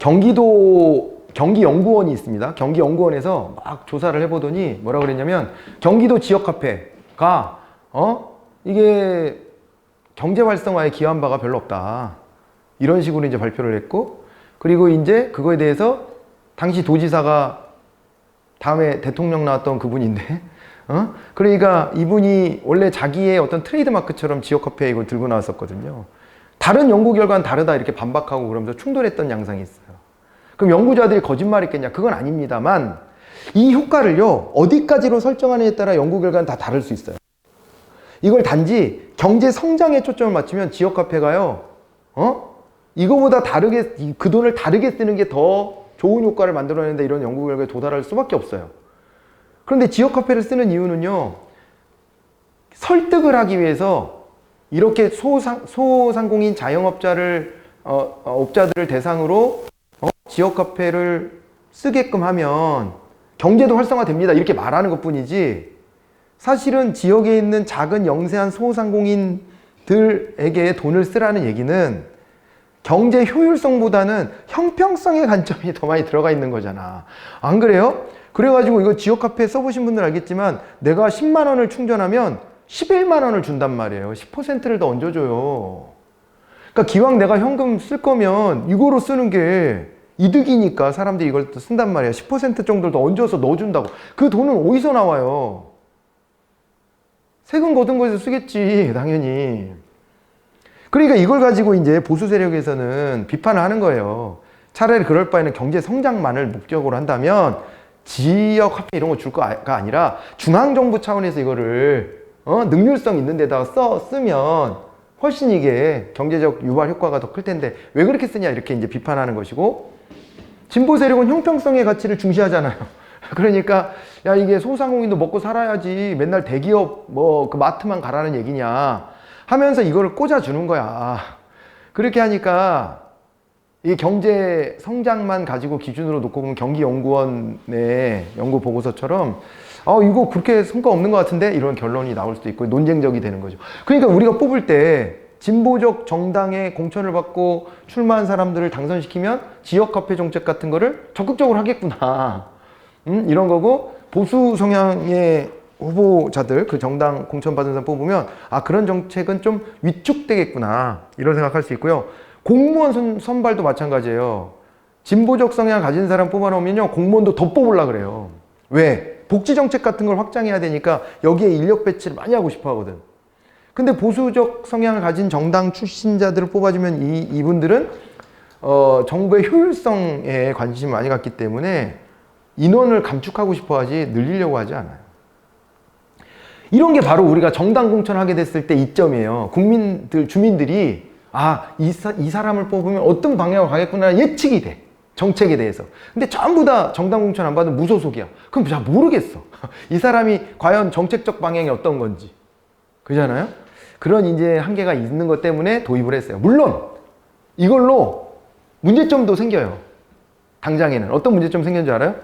A: 경기연구원이 있습니다. 경기연구원에서 막 조사를 해보더니 뭐라 그랬냐면 경기도 지역 카페가 이게 경제 활성화에 기여한 바가 별로 없다. 이런 식으로 이제 발표를 했고, 그리고 이제 그거에 대해서 당시 도지사가 다음에 대통령 나왔던 그분인데, 그러니까 이분이 원래 자기의 어떤 트레이드마크처럼 지역 카페에 이걸 들고 나왔었거든요. 다른 연구 결과는 다르다 이렇게 반박하고 그러면서 충돌했던 양상이 있어요. 그럼 연구자들이 거짓말했겠냐? 그건 아닙니다만 이 효과를요, 어디까지로 설정하느냐에 따라 연구 결과는 다 다를 수 있어요. 이걸 단지 경제 성장에 초점을 맞추면 지역화폐가요, 이거보다 다르게, 그 돈을 다르게 쓰는 게 더 좋은 효과를 만들어내는데 이런 연구 결과에 도달할 수밖에 없어요. 그런데 지역화폐를 쓰는 이유는요, 설득을 하기 위해서 이렇게 소상공인 자영업자를, 업자들을 대상으로 지역화폐를 쓰게끔 하면 경제도 활성화됩니다. 이렇게 말하는 것 뿐이지, 사실은 지역에 있는 작은 영세한 소상공인들에게 돈을 쓰라는 얘기는 경제 효율성보다는 형평성의 관점이 더 많이 들어가 있는 거잖아. 안 그래요? 그래가지고 이거 지역화폐 써보신 분들 알겠지만 내가 10만 원을 충전하면 11만 원을 준단 말이에요. 10%를 더 얹어줘요. 그러니까 기왕 내가 현금 쓸 거면 이거로 쓰는 게 이득이니까 사람들이 이걸 또 쓴단 말이에요. 10% 정도를 더 얹어서 넣어준다고. 그 돈은 어디서 나와요? 세금 거둔 거에서 쓰겠지, 당연히. 그러니까 이걸 가지고 이제 보수 세력에서는 비판을 하는 거예요. 차라리 그럴 바에는 경제 성장만을 목적으로 한다면 지역 화폐 이런 거 줄 거가 아니라 중앙정부 차원에서 이거를 능률성 있는 데다가 쓰면 훨씬 이게 경제적 유발 효과가 더 클 텐데 왜 그렇게 쓰냐, 이렇게 이제 비판하는 것이고, 진보 세력은 형평성의 가치를 중시하잖아요. 그러니까 야, 이게 소상공인도 먹고 살아야지 맨날 대기업 뭐 그 마트만 가라는 얘기냐 하면서 이거를 꽂아주는 거야. 그렇게 하니까 이 경제 성장만 가지고 기준으로 놓고 보면 경기연구원의 연구 보고서처럼 이거 그렇게 성과 없는 것 같은데 이런 결론이 나올 수도 있고 논쟁적이 되는 거죠. 그러니까 우리가 뽑을 때 진보적 정당의 공천을 받고 출마한 사람들을 당선시키면 지역화폐 정책 같은 거를 적극적으로 하겠구나, 이런 거고, 보수 성향의 후보자들, 그 정당 공천 받은 사람 뽑으면 그런 정책은 좀 위축되겠구나, 이런 생각할 수 있고요. 공무원 선발도 마찬가지예요. 진보적 성향을 가진 사람 뽑아놓으면요, 공무원도 더 뽑으려고 그래요. 왜? 복지 정책 같은 걸 확장해야 되니까 여기에 인력 배치를 많이 하고 싶어 하거든. 근데 보수적 성향을 가진 정당 출신자들을 뽑아주면 이분들은 정부의 효율성에 관심이 많이 갖기 때문에 인원을 감축하고 싶어 하지 늘리려고 하지 않아요. 이런 게 바로 우리가 정당 공천하게 됐을 때 이점이에요. 주민들이 이 사람을 뽑으면 어떤 방향으로 가겠구나 예측이 돼. 정책에 대해서. 근데 전부 다 정당 공천 안 받으면 무소속이야. 그럼 잘 모르겠어. 이 사람이 과연 정책적 방향이 어떤 건지. 그잖아요? 그런 이제 한계가 있는 것 때문에 도입을 했어요. 물론 이걸로 문제점도 생겨요. 당장에는. 어떤 문제점 생겼는지 알아요?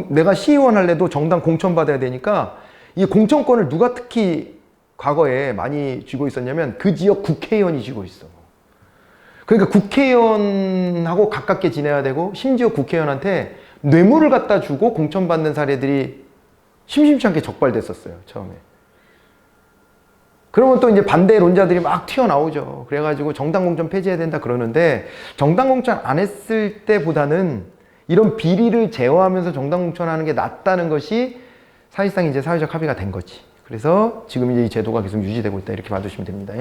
A: 내가 시의원 할래도 정당 공천 받아야 되니까 이 공천권을 누가 특히 과거에 많이 쥐고 있었냐면 그 지역 국회의원이 쥐고 있어. 그러니까 국회의원하고 가깝게 지내야 되고, 심지어 국회의원한테 뇌물을 갖다 주고 공천 받는 사례들이 심심치 않게 적발됐었어요, 처음에. 그러면 또 이제 반대론자들이 막 튀어나오죠. 그래가지고 정당 공천 폐지해야 된다 그러는데, 정당 공천 안 했을 때보다는 이런 비리를 제어하면서 정당 공천하는 게 낫다는 것이 사실상 이제 사회적 합의가 된 거지. 그래서 지금 이제 이 제도가 계속 유지되고 있다, 이렇게 봐주시면 됩니다.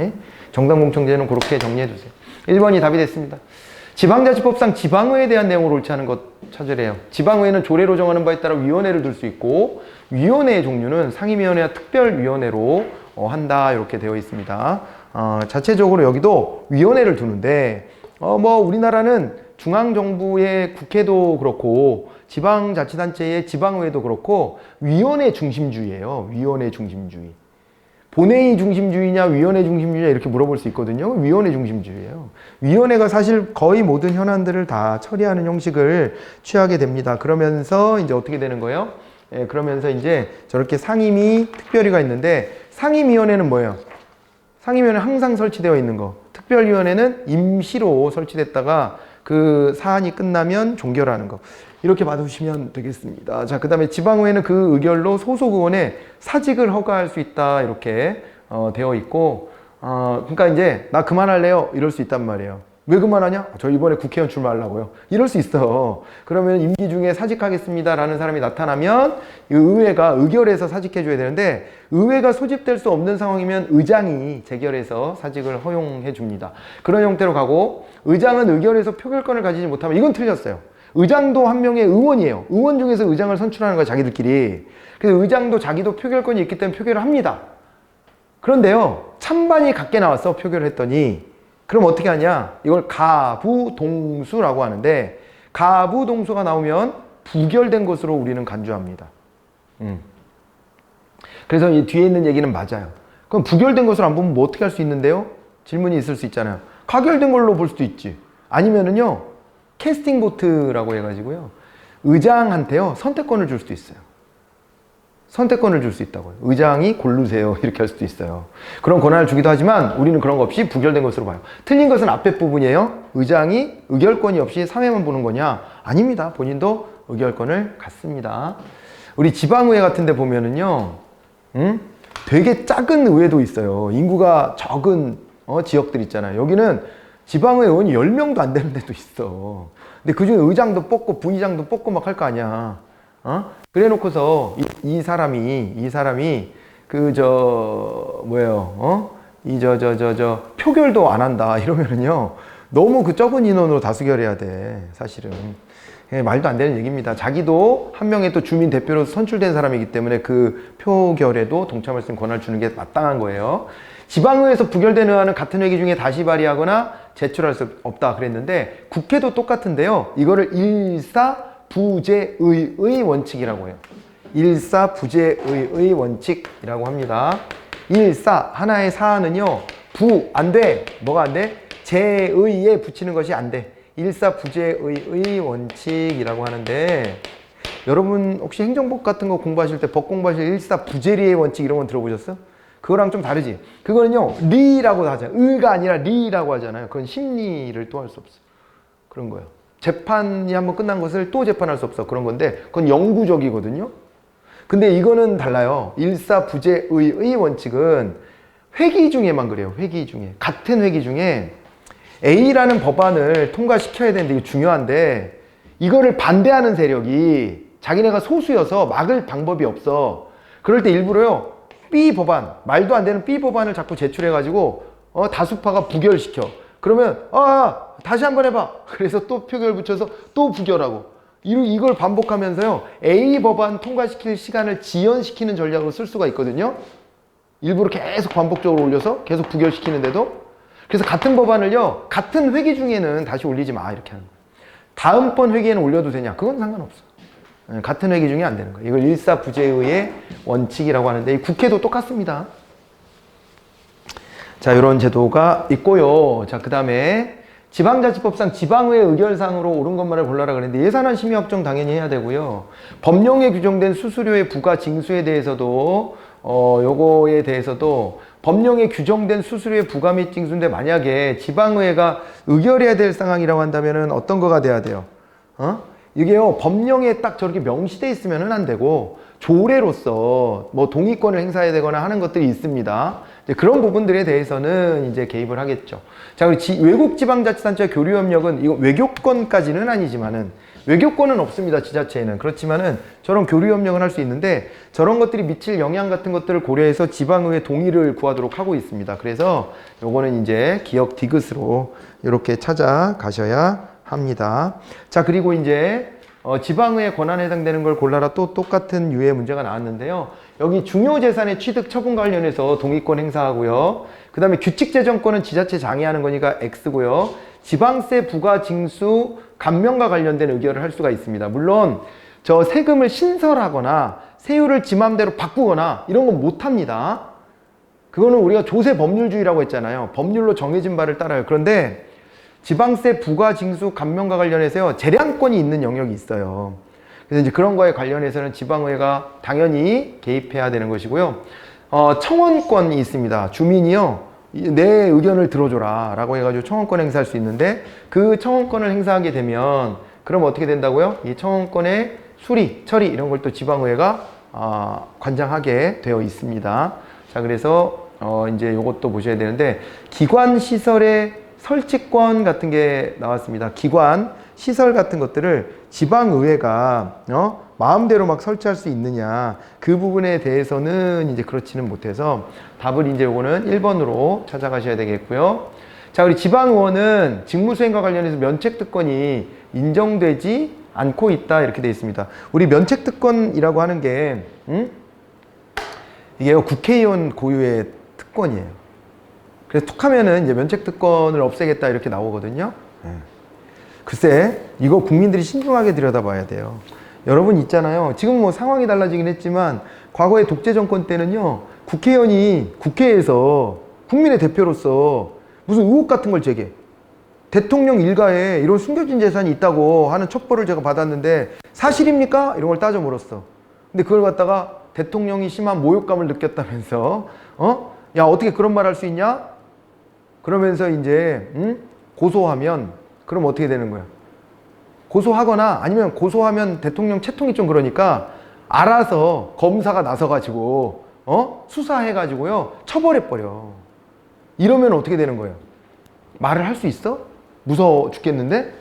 A: 정당 공천제는 그렇게 정리해 주세요. 1번이 답이 됐습니다. 지방자치법상 지방의회에 대한 내용을 옳지 않은 것 찾으래요. 지방의회는 조례로 정하는 바에 따라 위원회를 둘 수 있고, 위원회의 종류는 상임위원회와 특별위원회로 한다, 이렇게 되어 있습니다. 자체적으로 여기도 위원회를 두는데, 우리나라는 중앙정부의 국회도 그렇고 지방자치단체의 지방의회도 그렇고 위원회 중심주의예요. 위원회 중심주의. 본회의 중심주의냐 위원회 중심주의냐 이렇게 물어볼 수 있거든요. 위원회 중심주의예요. 위원회가 사실 거의 모든 현안들을 다 처리하는 형식을 취하게 됩니다. 그러면서 이제 어떻게 되는 거예요? 그러면서 이제 저렇게 상임위, 특별위가 있는데, 상임위원회는 뭐예요? 상임위원회는 항상 설치되어 있는 거. 특별위원회는 임시로 설치됐다가 그 사안이 끝나면 종결하는 거. 이렇게 봐두시면 되겠습니다. 자, 그 다음에 지방의회는 그 의결로 소속 의원의 사직을 허가할 수 있다, 이렇게 되어 있고, 그러니까 이제 나 그만할래요, 이럴 수 있단 말이에요. 왜 그만하냐? 저 이번에 국회의원 출마하려고요. 이럴 수 있어. 그러면 임기 중에 사직하겠습니다 라는 사람이 나타나면 의회가 의결해서 사직해줘야 되는데, 의회가 소집될 수 없는 상황이면 의장이 재결해서 사직을 허용해 줍니다. 그런 형태로 가고, 의장은 의결해서 표결권을 가지지 못하면, 이건 틀렸어요. 의장도 한 명의 의원이에요. 의원 중에서 의장을 선출하는 거야, 자기들끼리. 그래서 의장도 자기도 표결권이 있기 때문에 표결을 합니다. 그런데요, 찬반이 같게 나왔어, 표결을 했더니. 그럼 어떻게 하냐? 이걸 가부동수라고 하는데, 가부동수가 나오면 부결된 것으로 우리는 간주합니다. 그래서 이 뒤에 있는 얘기는 맞아요. 그럼 부결된 것을 안 보면 뭐 어떻게 할 수 있는데요? 질문이 있을 수 있잖아요. 가결된 걸로 볼 수도 있지. 아니면은요, 캐스팅 보트라고 해가지고요, 의장한테요, 선택권을 줄 수도 있어요. 선택권을 줄 수 있다고요. 의장이 고르세요. 이렇게 할 수도 있어요. 그런 권한을 주기도 하지만 우리는 그런 거 없이 부결된 것으로 봐요. 틀린 것은 앞에 부분이에요. 의장이 의결권이 없이 사회만 보는 거냐? 아닙니다. 본인도 의결권을 갖습니다. 우리 지방의회 같은 데 보면은요, 되게 작은 의회도 있어요. 인구가 적은 지역들 있잖아요. 여기는 지방의회 의원이 10명도 안 되는 데도 있어. 근데 그중에 의장도 뽑고 부의장도 뽑고 막 할 거 아니야. 그래 놓고서 이 사람이 표결도 안 한다 이러면은요, 너무 그 적은 인원으로 다수결해야 돼, 사실은. 말도 안 되는 얘기입니다. 자기도 한 명의 또 주민 대표로서 선출된 사람이기 때문에 그 표결에도 동참할 수 있는 권한을 주는 게 마땅한 거예요. 지방의회에서 부결된 의안은 같은 회기 중에 다시 발의하거나 제출할 수 없다 그랬는데, 국회도 똑같은데요. 이거를 일사부재의의 원칙이라고 해요. 일사부재의의 원칙이라고 합니다. 일사, 하나의 사안은요, 안 돼. 뭐가 안 돼? 재의에 붙이는 것이 안 돼. 일사부재의의 원칙이라고 하는데, 여러분 혹시 행정법 같은 거 공부하실 때 법 공부하실 때 일사부재리의 원칙 이런 건 들어보셨어? 그거랑 좀 다르지. 그거는요, 리라고 하잖아요. 의가 아니라 리라고 하잖아요. 그건 심리를 또 할 수 없어. 그런 거예요. 재판이 한번 끝난 것을 또 재판할 수 없어. 그런 건데, 그건 영구적이거든요. 근데 이거는 달라요. 일사부재의의 원칙은 회기 중에만 그래요. 회기 중에. 같은 회기 중에 A라는 법안을 통과시켜야 되는데, 이게 중요한데, 이거를 반대하는 세력이 자기네가 소수여서 막을 방법이 없어. 그럴 때 일부러요, B 법안, 말도 안 되는 B 법안을 자꾸 제출해가지고 다수파가 부결시켜. 그러면 다시 한번 해봐. 그래서 또 표결 붙여서 또 부결하고. 이걸 반복하면서요, A 법안 통과시킬 시간을 지연시키는 전략으로 쓸 수가 있거든요. 일부러 계속 반복적으로 올려서 계속 부결시키는데도. 그래서 같은 법안을요, 같은 회기 중에는 다시 올리지 마, 이렇게 하는 거예요. 다음번 회기에는 올려도 되냐? 그건 상관없어. 같은 회기 중에 안 되는 거예요. 이걸 일사부재의의 원칙이라고 하는데, 이 국회도 똑같습니다. 자, 이런 제도가 있고요. 자, 그 다음에 지방자치법상 지방의회 의결상으로 옳은 것만을 골라라 그랬는데, 예산안 심의 확정 당연히 해야 되고요. 법령에 규정된 수수료의 부과 징수에 대해서도 요거에 대해서도 법령에 규정된 수수료의 부과 및 징수인데, 만약에 지방의회가 의결해야 될 상황이라고 한다면은 어떤 거가 돼야 돼요? 이게요, 법령에 딱 저렇게 명시돼 있으면은 안 되고, 조례로서 뭐 동의권을 행사해야 되거나 하는 것들이 있습니다. 이제 그런 부분들에 대해서는 이제 개입을 하겠죠. 자, 그리고 외국 지방자치단체와 교류협력은, 이거 외교권까지는 아니지만은, 외교권은 없습니다, 지자체에는. 그렇지만은 저런 교류협력은 할 수 있는데, 저런 것들이 미칠 영향 같은 것들을 고려해서 지방의회 동의를 구하도록 하고 있습니다. 그래서 요거는 이제 기억 디귿으로 이렇게 찾아가셔야 합니다. 자, 그리고 이제 지방의회 권한에 해당되는 걸 골라라, 또 똑같은 유의 문제가 나왔는데요. 여기 중요재산의 취득 처분과 관련해서 동의권 행사하고요. 그 다음에 규칙재정권은 지자체 장애하는 거니까 X고요. 지방세 부과 징수 감면과 관련된 의결을 할 수가 있습니다. 물론 저 세금을 신설하거나 세율을 지 맘대로 바꾸거나 이런 건 못합니다. 그거는 우리가 조세 법률주의라고 했잖아요. 법률로 정해진 바를 따라요. 그런데 지방세 부과 징수 감면과 관련해서요, 재량권이 있는 영역이 있어요. 그래서 이제 그런 거에 관련해서는 지방의회가 당연히 개입해야 되는 것이고요. 청원권이 있습니다. 주민이요, 내 의견을 들어줘라 라고 해가지고 청원권 행사할 수 있는데, 그 청원권을 행사하게 되면 그럼 어떻게 된다고요? 이 청원권의 수리, 처리 이런 걸 또 지방의회가 관장하게 되어 있습니다. 자, 그래서 이제 요것도 보셔야 되는데, 기관 시설의 설치권 같은 게 나왔습니다. 기관 시설 같은 것들을 지방의회가 마음대로 막 설치할 수 있느냐, 그 부분에 대해서는 이제 그렇지는 못해서 답을 이제 요거는 1번으로 찾아가셔야 되겠고요. 자, 우리 지방의원은 직무수행과 관련해서 면책특권이 인정되지 않고 있다 이렇게 돼 있습니다. 우리 면책특권이라고 하는 게 이게요 국회의원 고유의 특권이에요. 그래서 툭 하면은 이제 면책특권을 없애겠다 이렇게 나오거든요. 글쎄 이거 국민들이 신중하게 들여다봐야 돼요. 여러분 있잖아요. 지금 뭐 상황이 달라지긴 했지만 과거의 독재 정권 때는요 국회의원이 국회에서 국민의 대표로서 무슨 의혹 같은 걸 제기해. 대통령 일가에 이런 숨겨진 재산이 있다고 하는 첩보를 제가 받았는데 사실입니까? 이런 걸 따져 물었어. 근데 그걸 갖다가 대통령이 심한 모욕감을 느꼈다면서 야 어떻게 그런 말 할 수 있냐? 그러면서 이제 고소하면 그럼 어떻게 되는 거야? 고소하거나 아니면 고소하면 대통령 채통이 좀 그러니까 알아서 검사가 나서가지고 수사해가지고요 처벌해버려. 이러면 어떻게 되는 거예요? 말을 할 수 있어? 무서워 죽겠는데?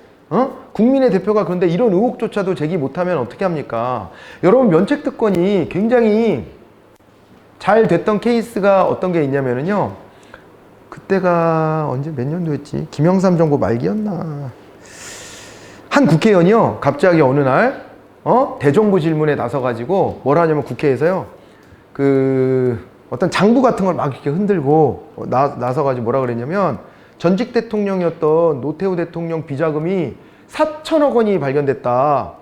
A: 국민의 대표가 그런데 이런 의혹조차도 제기 못하면 어떻게 합니까? 여러분 면책특권이 굉장히 잘 됐던 케이스가 어떤 게 있냐면요 그때가 언제 몇 년도였지? 김영삼 정부 말기였나? 한 국회의원이요 갑자기 어느 날 대정부 질문에 나서가지고 뭐라 하냐면 국회에서요 그 어떤 장부 같은 걸 막 이렇게 흔들고 나서가지고 뭐라 그랬냐면 전직 대통령이었던 노태우 대통령 비자금이 4천억 원이 발견됐다.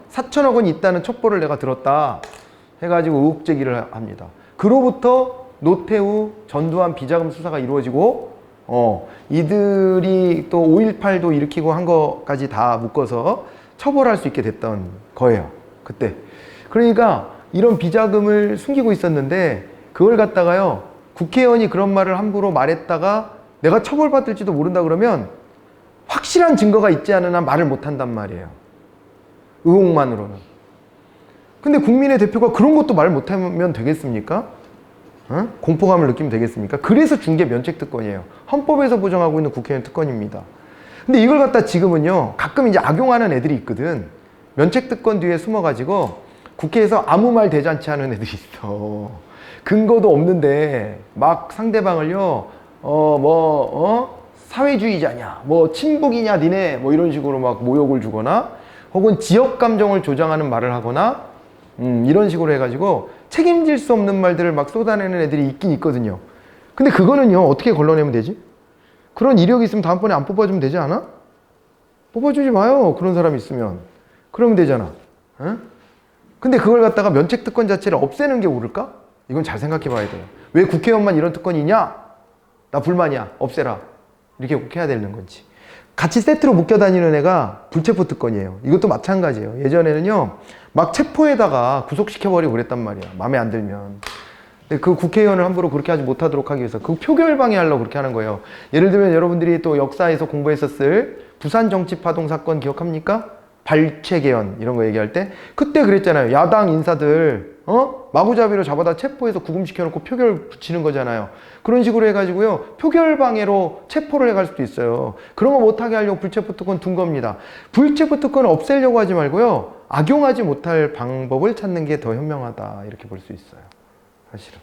A: 4천억 원이 있다는 첩보를 내가 들었다. 해가지고 의혹 제기를 합니다. 그로부터 노태우, 전두환 비자금 수사가 이루어지고 이들이 또 5.18도 일으키고 한 거까지 다 묶어서 처벌할 수 있게 됐던 거예요. 그때. 그러니까 이런 비자금을 숨기고 있었는데 그걸 갖다가요. 국회의원이 그런 말을 함부로 말했다가 내가 처벌받을지도 모른다 그러면 확실한 증거가 있지 않은 한 말을 못한단 말이에요. 의혹만으로는. 근데 국민의 대표가 그런 것도 말 못하면 되겠습니까? 공포감을 느끼면 되겠습니까? 그래서 준 게 면책특권이에요. 헌법에서 보장하고 있는 국회의원 특권입니다. 근데 이걸 갖다 지금은요 가끔 이제 악용하는 애들이 있거든. 면책특권 뒤에 숨어가지고 국회에서 아무 말 대잔치 하는 애들이 있어. 근거도 없는데 막 상대방을요 사회주의자냐 뭐 친북이냐 니네 뭐 이런 식으로 막 모욕을 주거나 혹은 지역 감정을 조장하는 말을 하거나 이런 식으로 해가지고 책임질 수 없는 말들을 막 쏟아내는 애들이 있긴 있거든요. 근데 그거는요 어떻게 걸러내면 되지? 그런 이력이 있으면 다음번에 안 뽑아주면 되지 않아? 뽑아주지 마요. 그런 사람이 있으면. 그러면 되잖아. 근데 그걸 갖다가 면책특권 자체를 없애는 게 옳을까? 이건 잘 생각해 봐야 돼요. 왜 국회의원만 이런 특권이 있냐? 나 불만이야. 없애라. 이렇게 꼭 해야 되는 건지. 같이 세트로 묶여 다니는 애가 불체포 특권이에요. 이것도 마찬가지예요. 예전에는요, 막 체포에다가 구속시켜버리고 그랬단 말이야. 마음에 안 들면. 근데 그 국회의원을 함부로 그렇게 하지 못하도록 하기 위해서 그 표결 방해하려고 그렇게 하는 거예요. 예를 들면 여러분들이 또 역사에서 공부했었을 부산 정치파동 사건 기억합니까? 발췌개헌 이런 거 얘기할 때 그때 그랬잖아요. 야당 인사들 마구잡이로 잡아다 체포해서 구금시켜놓고 표결 붙이는 거잖아요. 그런 식으로 해가지고요 표결 방해로 체포를 해갈 수도 있어요. 그런 거 못하게 하려고 불체포특권 둔 겁니다. 불체포특권을 없애려고 하지 말고요 악용하지 못할 방법을 찾는 게 더 현명하다 이렇게 볼 수 있어요. 사실은.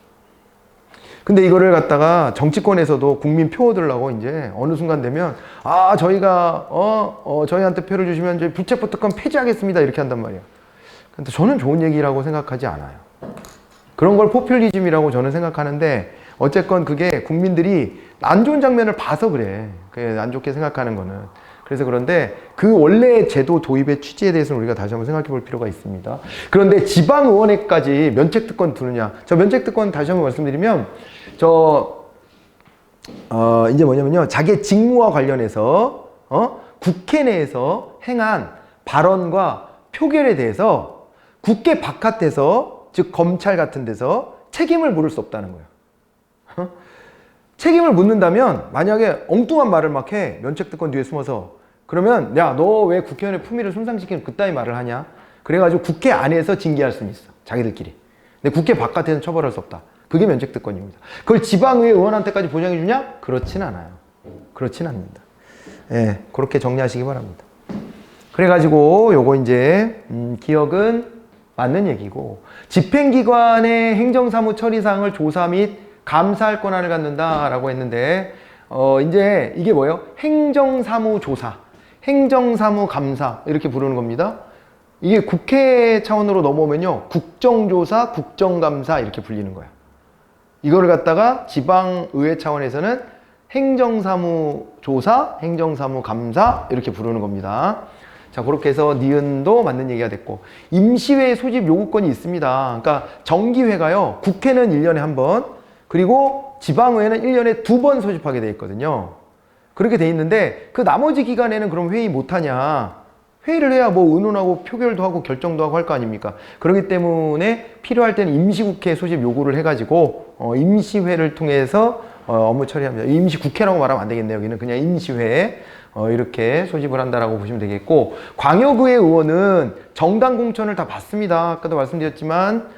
A: 근데 이거를 갖다가 정치권에서도 국민 표 얻으려고 이제 어느 순간 되면 저희가 저희한테 표를 주시면 이제 불체포특권 폐지하겠습니다 이렇게 한단 말이에요. 근데 저는 좋은 얘기라고 생각하지 않아요. 그런 걸 포퓰리즘이라고 저는 생각하는데 어쨌건 그게 국민들이 안 좋은 장면을 봐서 그래. 안 좋게 생각하는 거는. 그래서 그런데 그 원래 제도 도입의 취지에 대해서는 우리가 다시 한번 생각해 볼 필요가 있습니다. 그런데 지방의원에까지 면책특권 두느냐. 저 면책특권 다시 한번 말씀드리면 이제 뭐냐면요. 자기의 직무와 관련해서 국회 내에서 행한 발언과 표결에 대해서 국회 바깥에서 즉 검찰 같은 데서 책임을 물을 수 없다는 거예요. 책임을 묻는다면 만약에 엉뚱한 말을 막 해. 면책특권 뒤에 숨어서. 그러면 야, 너 왜 국회의원의 품위를 손상시키는 그따위 말을 하냐? 그래가지고 국회 안에서 징계할 수는 있어. 자기들끼리. 근데 국회 바깥에는 처벌할 수 없다. 그게 면책특권입니다. 그걸 지방의회 의원한테까지 보장해 주냐? 그렇진 않아요. 그렇진 않습니다. 예, 그렇게 정리하시기 바랍니다. 그래가지고 요거 이제 기억은 맞는 얘기고 집행기관의 행정사무 처리사항을 조사 및 감사할 권한을 갖는다라고 했는데 이제 이게 뭐예요? 행정사무조사. 행정사무감사 이렇게 부르는 겁니다. 이게 국회 차원으로 넘어오면요, 국정조사, 국정감사 이렇게 불리는 거예요. 이거를 갖다가 지방의회 차원에서는 행정사무조사, 행정사무감사 이렇게 부르는 겁니다. 자, 그렇게 해서 니은도 맞는 얘기가 됐고, 임시회 소집 요구권이 있습니다. 그러니까 정기회가요, 국회는 1년에 한 번, 그리고 지방의회는 1년에 2번 소집하게 돼 있거든요. 그렇게 돼 있는데 그 나머지 기간에는 그럼 회의 못하냐? 회의를 해야 뭐 의논하고 표결도 하고 결정도 하고 할 거 아닙니까? 그렇기 때문에 필요할 때는 임시국회 소집 요구를 해가지고 임시회를 통해서 업무 처리합니다. 임시국회라고 말하면 안 되겠네요. 여기는 그냥 임시회 이렇게 소집을 한다라고 보시면 되겠고, 광역의회 의원은 정당 공천을 다 받습니다. 아까도 말씀드렸지만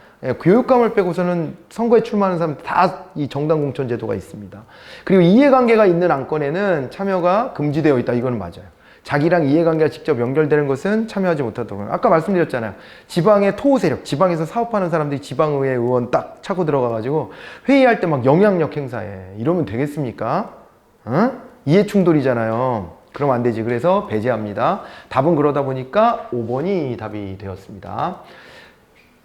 A: 교육감을 빼고서는 선거에 출마하는 사람 다 이 정당 공천 제도가 있습니다. 그리고 이해관계가 있는 안건에는 참여가 금지되어 있다. 이거는 맞아요. 자기랑 이해관계가 직접 연결되는 것은 참여하지 못하도록. 아까 말씀드렸잖아요. 지방의 토호 세력, 지방에서 사업하는 사람들이 지방의회 의원 딱 차고 들어가가지고 회의할 때 막 영향력 행사해. 이러면 되겠습니까? 이해 충돌이잖아요. 그러면 안 되지. 그래서 배제합니다. 답은 그러다 보니까 5번이 답이 되었습니다.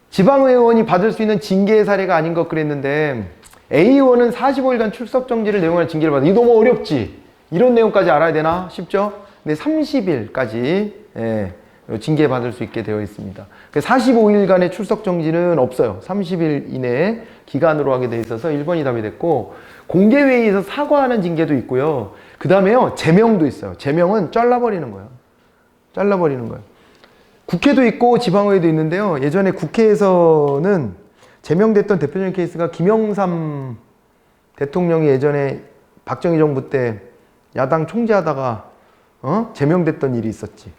A: 지방의회 의원이 받을 수 있는 징계 사례가 아닌 것 그랬는데, A의원은 45일간 출석 정지를 내용하는 징계를 받아. 이거 너무 어렵지? 이런 내용까지 알아야 되나 싶죠? 근데 30일까지 징계 받을 수 있게 되어 있습니다. 45일간의 출석 정지는 없어요. 30일 이내 기간으로 하게 되어 있어서 1번이 답이 됐고, 공개회의에서 사과하는 징계도 있고요. 그 다음에요, 제명도 있어요. 제명은 잘라버리는 거예요. 잘라버리는 거예요. 국회도 있고 지방의회도 있는데요. 예전에 국회에서는 제명됐던 대표적인 케이스가 김영삼 대통령이 예전에 박정희 정부 때 야당 총재하다가 제명됐던 일이 있었지.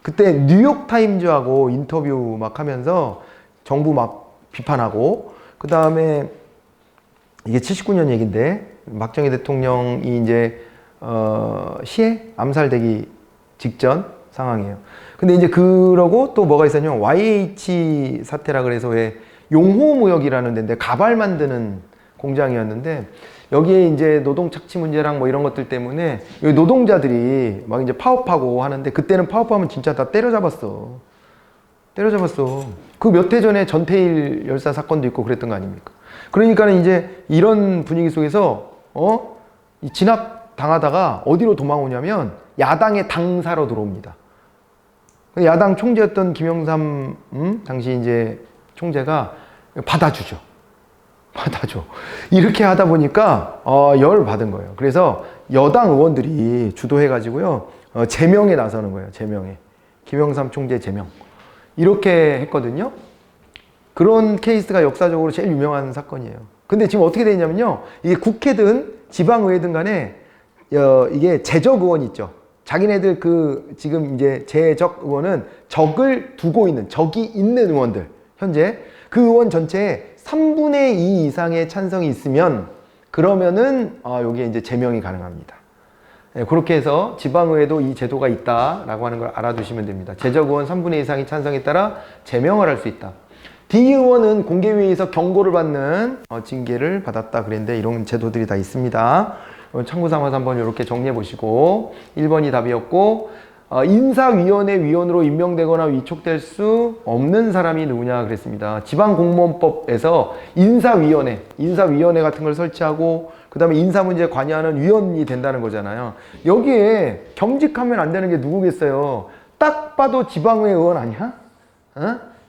A: 그때 뉴욕타임즈하고 인터뷰 막 하면서 정부 막 비판하고, 그 다음에 이게 79년 얘기인데 박정희 대통령이 이제 시해 암살되기 직전 상황이에요. 근데 이제 그러고 또 뭐가 있었냐면 YH 사태라 그래서 왜 용호무역이라는 데인데 가발 만드는 공장이었는데, 여기에 이제 노동 착취 문제랑 뭐 이런 것들 때문에 여기 노동자들이 막 이제 파업하고 하는데, 그때는 파업하면 진짜 다 때려잡았어. 때려잡았어. 그 몇 해 전에 전태일 열사 사건도 있고 그랬던 거 아닙니까? 그러니까는 이제 이런 분위기 속에서 진압 당하다가 어디로 도망오냐면 야당의 당사로 들어옵니다. 야당 총재였던 김영삼 당시 이제 총재가 받아주죠. 받아줘. 이렇게 하다 보니까 열 받은 거예요. 그래서 여당 의원들이 주도해가지고요, 제명에 나서는 거예요. 제명에. 김영삼 총재 제명. 이렇게 했거든요. 그런 케이스가 역사적으로 제일 유명한 사건이에요. 근데 지금 어떻게 되냐면요, 이게 국회든 지방의회든 간에 이게 재적 의원이 있죠. 자기네들 지금 이제 재적 의원은 적을 두고 있는, 적이 있는 의원들, 현재 그 의원 전체에 3분의 2 이상의 찬성이 있으면 그러면은 여기에 이제 제명이 가능합니다. 그렇게 해서 지방의회도 이 제도가 있다라고 하는 걸 알아두시면 됩니다. 재적 의원 3분의 2 이상의 찬성에 따라 제명을 할 수 있다. D 의원은 공개회의에서 경고를 받는 징계를 받았다 그랬는데, 이런 제도들이 다 있습니다. 참고 삼아서 한번 이렇게 정리해 보시고, 1번이 답이었고, 인사위원회 위원으로 임명되거나 위촉될 수 없는 사람이 누구냐 그랬습니다. 지방공무원법에서 인사위원회 같은 걸 설치하고, 그 다음에 인사문제에 관여하는 위원이 된다는 거잖아요. 여기에 겸직하면 안 되는 게 누구겠어요? 딱 봐도 지방의회 의원 아니야?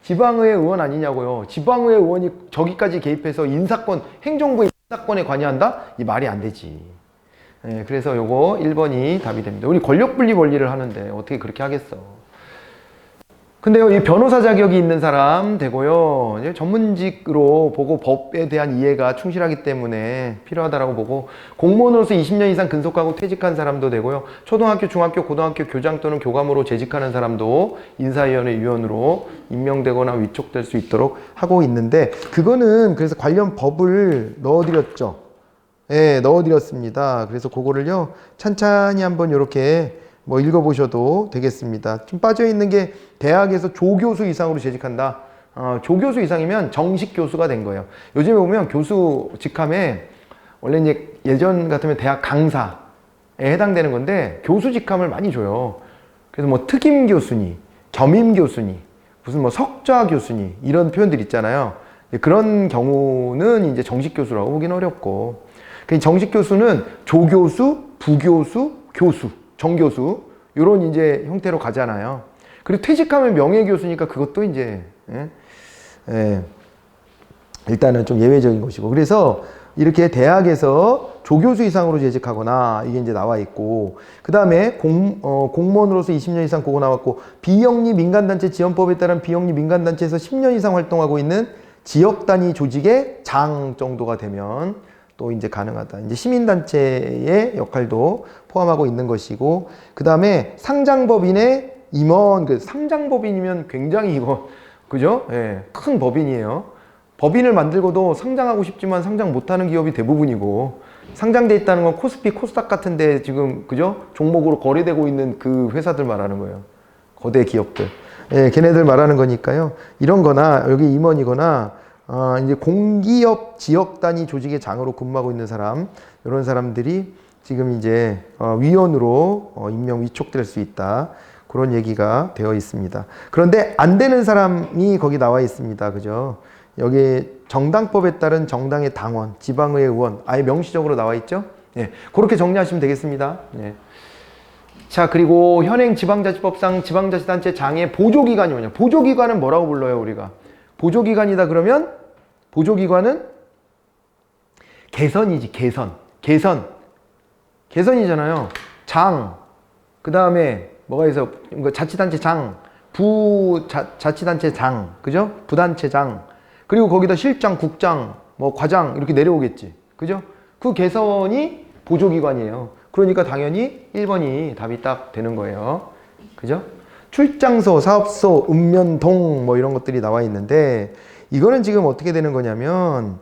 A: 지방의회 의원 아니냐고요. 지방의회 의원이 저기까지 개입해서 인사권, 행정부의 인사권에 관여한다? 이 말이 안 되지. 그래서 요거 1번이 답이 됩니다. 우리 권력분리 원리를 하는데 어떻게 그렇게 하겠어. 근데요, 이 변호사 자격이 있는 사람 되고요, 전문직으로 보고 법에 대한 이해가 충실하기 때문에 필요하다라고 보고, 공무원으로서 20년 이상 근속하고 퇴직한 사람도 되고요, 초등학교, 중학교, 고등학교 교장 또는 교감으로 재직하는 사람도 인사위원회 위원으로 임명되거나 위촉될 수 있도록 하고 있는데, 그거는 그래서 관련 법을 넣어드렸죠. 네, 넣어드렸습니다. 그래서 그거를요, 찬찬히 한번 이렇게 뭐 읽어보셔도 되겠습니다. 좀 빠져있는 게 대학에서 조교수 이상으로 재직한다. 조교수 이상이면 정식 교수가 된 거예요. 요즘에 보면 교수 직함에 원래 이제 예전 같으면 대학 강사에 해당되는 건데 교수 직함을 많이 줘요. 그래서 뭐 특임 교수니, 겸임 교수니, 무슨 뭐 석좌 교수니 이런 표현들 있잖아요. 그런 경우는 이제 정식 교수라고 보기는 어렵고, 정식 교수는 조교수, 부교수, 교수, 정교수 이런 이제 형태로 가잖아요. 그리고 퇴직하면 명예교수니까 그것도 이제 일단은 좀 예외적인 것이고, 그래서 이렇게 대학에서 조교수 이상으로 재직하거나 이게 이제 나와 있고, 그 다음에 공무원으로서 20년 이상 그거 나왔고, 비영리 민간단체 지원법에 따른 비영리 민간단체에서 10년 이상 활동하고 있는 지역 단위 조직의 장 정도가 되면 또 이제 가능하다. 이제 시민단체의 역할도 포함하고 있는 것이고, 그 다음에 상장법인의 임원, 그 상장법인이면 굉장히 이거, 그죠? 예, 큰 법인이에요. 법인을 만들고도 상장하고 싶지만 상장 못하는 기업이 대부분이고, 상장돼 있다는 건 코스피, 코스닥 같은데 지금, 그죠? 종목으로 거래되고 있는 그 회사들 말하는 거예요. 거대 기업들. 예, 걔네들 말하는 거니까요. 이런 거나, 여기 임원이거나, 이제 공기업 지역 단위 조직의 장으로 근무하고 있는 사람, 이런 사람들이 지금 이제 위원으로 임명 위촉될 수 있다. 그런 얘기가 되어 있습니다. 그런데 안 되는 사람이 거기 나와 있습니다. 그죠? 여기 정당법에 따른 정당의 당원, 지방의회 의원 아예 명시적으로 나와 있죠? 예, 그렇게 정리하시면 되겠습니다. 예. 자, 그리고 현행 지방자치법상 지방자치단체 장의 보조기관이 뭐냐? 보조기관은 뭐라고 불러요, 우리가? 보조기관이다 그러면 보조기관은 개선이지, 개선이잖아요. 장, 그 다음에 뭐가 있어? 자치단체 장, 자치단체 장, 그죠? 부단체장, 그리고 거기다 실장, 국장, 뭐 과장 이렇게 내려오겠지, 그죠? 그 개선이 보조기관이에요. 그러니까 당연히 1번이 답이 딱 되는 거예요. 그죠? 출장소, 사업소, 읍면동 뭐 이런 것들이 나와 있는데, 이거는 지금 어떻게 되는 거냐면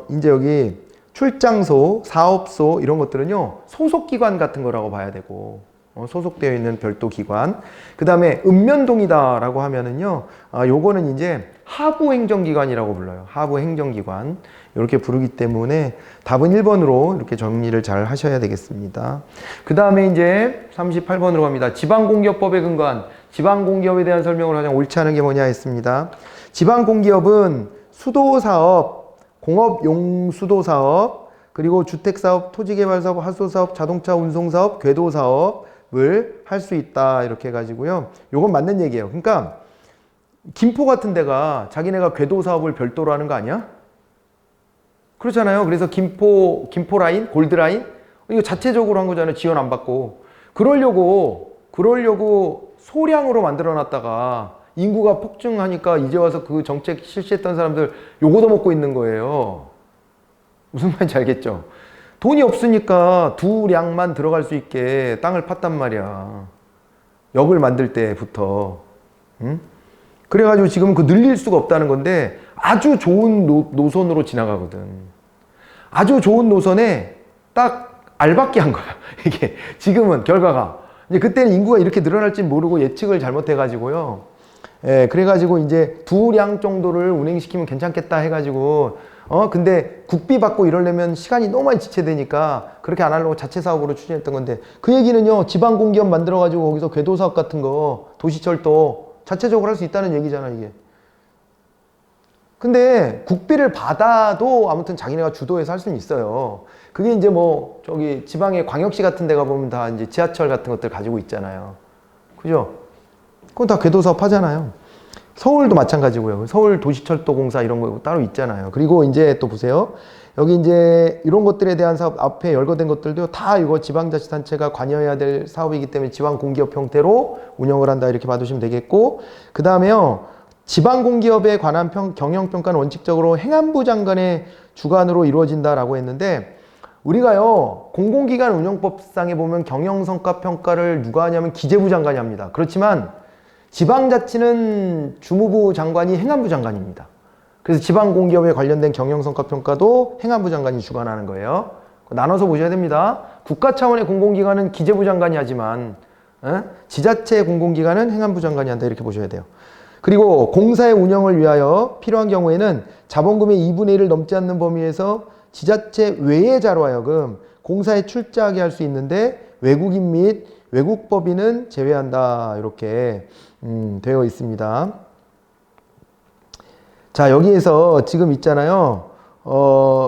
A: 이제 여기 출장소, 사업소 이런 것들은요 소속기관 같은 거라고 봐야 되고, 소속되어 있는 별도 기관. 그 다음에 읍면동이다 라고 하면은요 요거는 이제 하부행정기관이라고 불러요. 하부행정기관 이렇게 부르기 때문에 답은 1번으로 이렇게 정리를 잘 하셔야 되겠습니다. 그 다음에 이제 38번으로 갑니다. 지방공기업법에 근거한 지방공기업에 대한 설명을 가장 옳지 않은 게 뭐냐 했습니다. 지방공기업은 수도사업, 공업용수도사업, 그리고 주택사업, 토지개발사업, 하수사업, 자동차 운송사업, 궤도사업을 할 수 있다 이렇게 해가지고요. 요건 맞는 얘기예요. 그러니까 김포 같은 데가 자기네가 궤도사업을 별도로 하는 거 아니야? 그렇잖아요. 그래서 김포 라인, 골드 라인 이거 자체적으로 한 거잖아요. 지원 안 받고. 그러려고 소량으로 만들어 놨다가 인구가 폭증하니까 이제 와서 그 정책 실시했던 사람들 요거도 먹고 있는 거예요. 무슨 말인지 알겠죠? 돈이 없으니까 두량만 들어갈 수 있게 땅을 팠단 말이야. 역을 만들 때부터. 응? 그래가지고 지금 그 늘릴 수가 없다는 건데, 아주 좋은 노선으로 지나가거든. 아주 좋은 노선에 딱 알박기 한 거야. 이게 지금은 결과가. 이제 그때는 인구가 이렇게 늘어날지 모르고 예측을 잘못해가지고요. 예, 그래가지고 이제 두량 정도를 운행시키면 괜찮겠다 해가지고, 근데 국비 받고 이러려면 시간이 너무 많이 지체되니까 그렇게 안 하려고 자체 사업으로 추진했던 건데, 그 얘기는요, 지방공기업 만들어가지고 거기서 궤도사업 같은 거, 도시철도 자체적으로 할 수 있다는 얘기잖아, 이게. 근데 국비를 받아도 아무튼 자기네가 주도해서 할 수는 있어요. 그게 이제 뭐, 지방의 광역시 같은 데 가보면 다 이제 지하철 같은 것들 가지고 있잖아요. 그죠? 그건 다 궤도사업 하잖아요. 서울도 마찬가지고요. 서울 도시철도공사 이런 거 따로 있잖아요. 그리고 이제 또 보세요. 여기 이제 이런 것들에 대한 사업 앞에 열거된 것들도 다 이거 지방자치단체가 관여해야 될 사업이기 때문에 지방공기업 형태로 운영을 한다 이렇게 봐두시면 되겠고, 그 다음에요. 지방공기업에 관한 경영평가는 원칙적으로 행안부 장관의 주관으로 이루어진다라고 했는데, 우리가요 공공기관 운영법상에 보면 경영성과평가를 누가 하냐면 기재부 장관이 합니다. 그렇지만 지방자치는 주무부 장관이 행안부 장관입니다. 그래서 지방공기업에 관련된 경영성과평가도 행안부 장관이 주관하는 거예요. 나눠서 보셔야 됩니다. 국가 차원의 공공기관은 기재부 장관이 하지만 지자체 공공기관은 행안부 장관이 한다 이렇게 보셔야 돼요. 그리고 공사의 운영을 위하여 필요한 경우에는 자본금의 2분의 1을 넘지 않는 범위에서 지자체 외의 자로 하여금 공사에 출자하게 할 수 있는데, 외국인 및 외국 법인은 제외한다. 이렇게 되어 있습니다. 자, 여기에서 지금 있잖아요.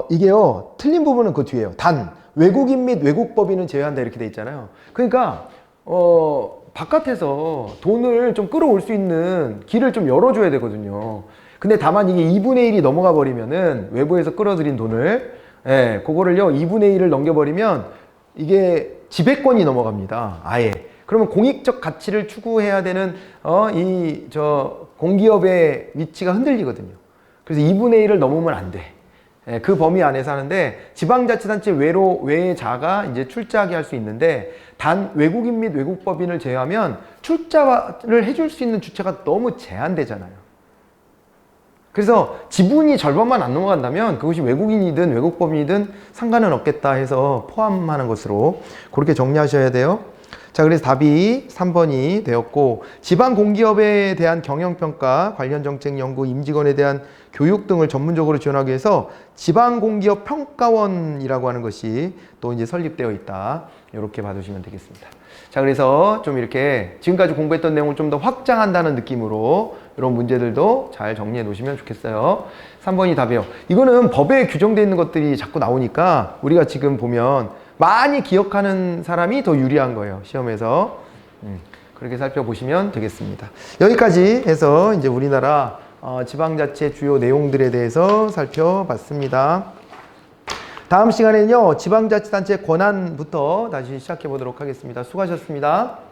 A: 이게요, 틀린 부분은 그 뒤에요. 단, 외국인 및 외국 법인은 제외한다. 이렇게 돼 있잖아요. 그러니까, 바깥에서 돈을 좀 끌어올 수 있는 길을 좀 열어줘야 되거든요. 근데 다만 이게 2분의 1이 넘어가 버리면은, 외부에서 끌어들인 돈을, 예, 그거를요, 2분의 1을 넘겨버리면, 이게 지배권이 넘어갑니다. 아예. 그러면 공익적 가치를 추구해야 되는, 공기업의 위치가 흔들리거든요. 그래서 2분의 1을 넘으면 안 돼. 예, 그 범위 안에서 하는데, 지방자치단체 외자가 이제 출자하게 할 수 있는데, 단 외국인 및 외국법인을 제외하면 출자를 해줄 수 있는 주체가 너무 제한되잖아요. 그래서 지분이 절반만 안 넘어간다면 그것이 외국인이든 외국법인이든 상관은 없겠다 해서 포함하는 것으로 그렇게 정리하셔야 돼요. 자, 그래서 답이 3번이 되었고, 지방공기업에 대한 경영평가, 관련 정책 연구, 임직원에 대한 교육 등을 전문적으로 지원하기 위해서 지방공기업 평가원이라고 하는 것이 또 이제 설립되어 있다. 이렇게 봐주시면 되겠습니다. 자, 그래서 좀 이렇게 지금까지 공부했던 내용을 좀 더 확장한다는 느낌으로 이런 문제들도 잘 정리해 놓으시면 좋겠어요. 3번이 답이에요. 이거는 법에 규정되어 있는 것들이 자꾸 나오니까 우리가 지금 보면 많이 기억하는 사람이 더 유리한 거예요. 시험에서. 그렇게 살펴보시면 되겠습니다. 여기까지 해서 이제 우리나라 지방자치 주요 내용들에 대해서 살펴봤습니다. 다음 시간에는요, 지방자치단체 권한부터 다시 시작해 보도록 하겠습니다. 수고하셨습니다.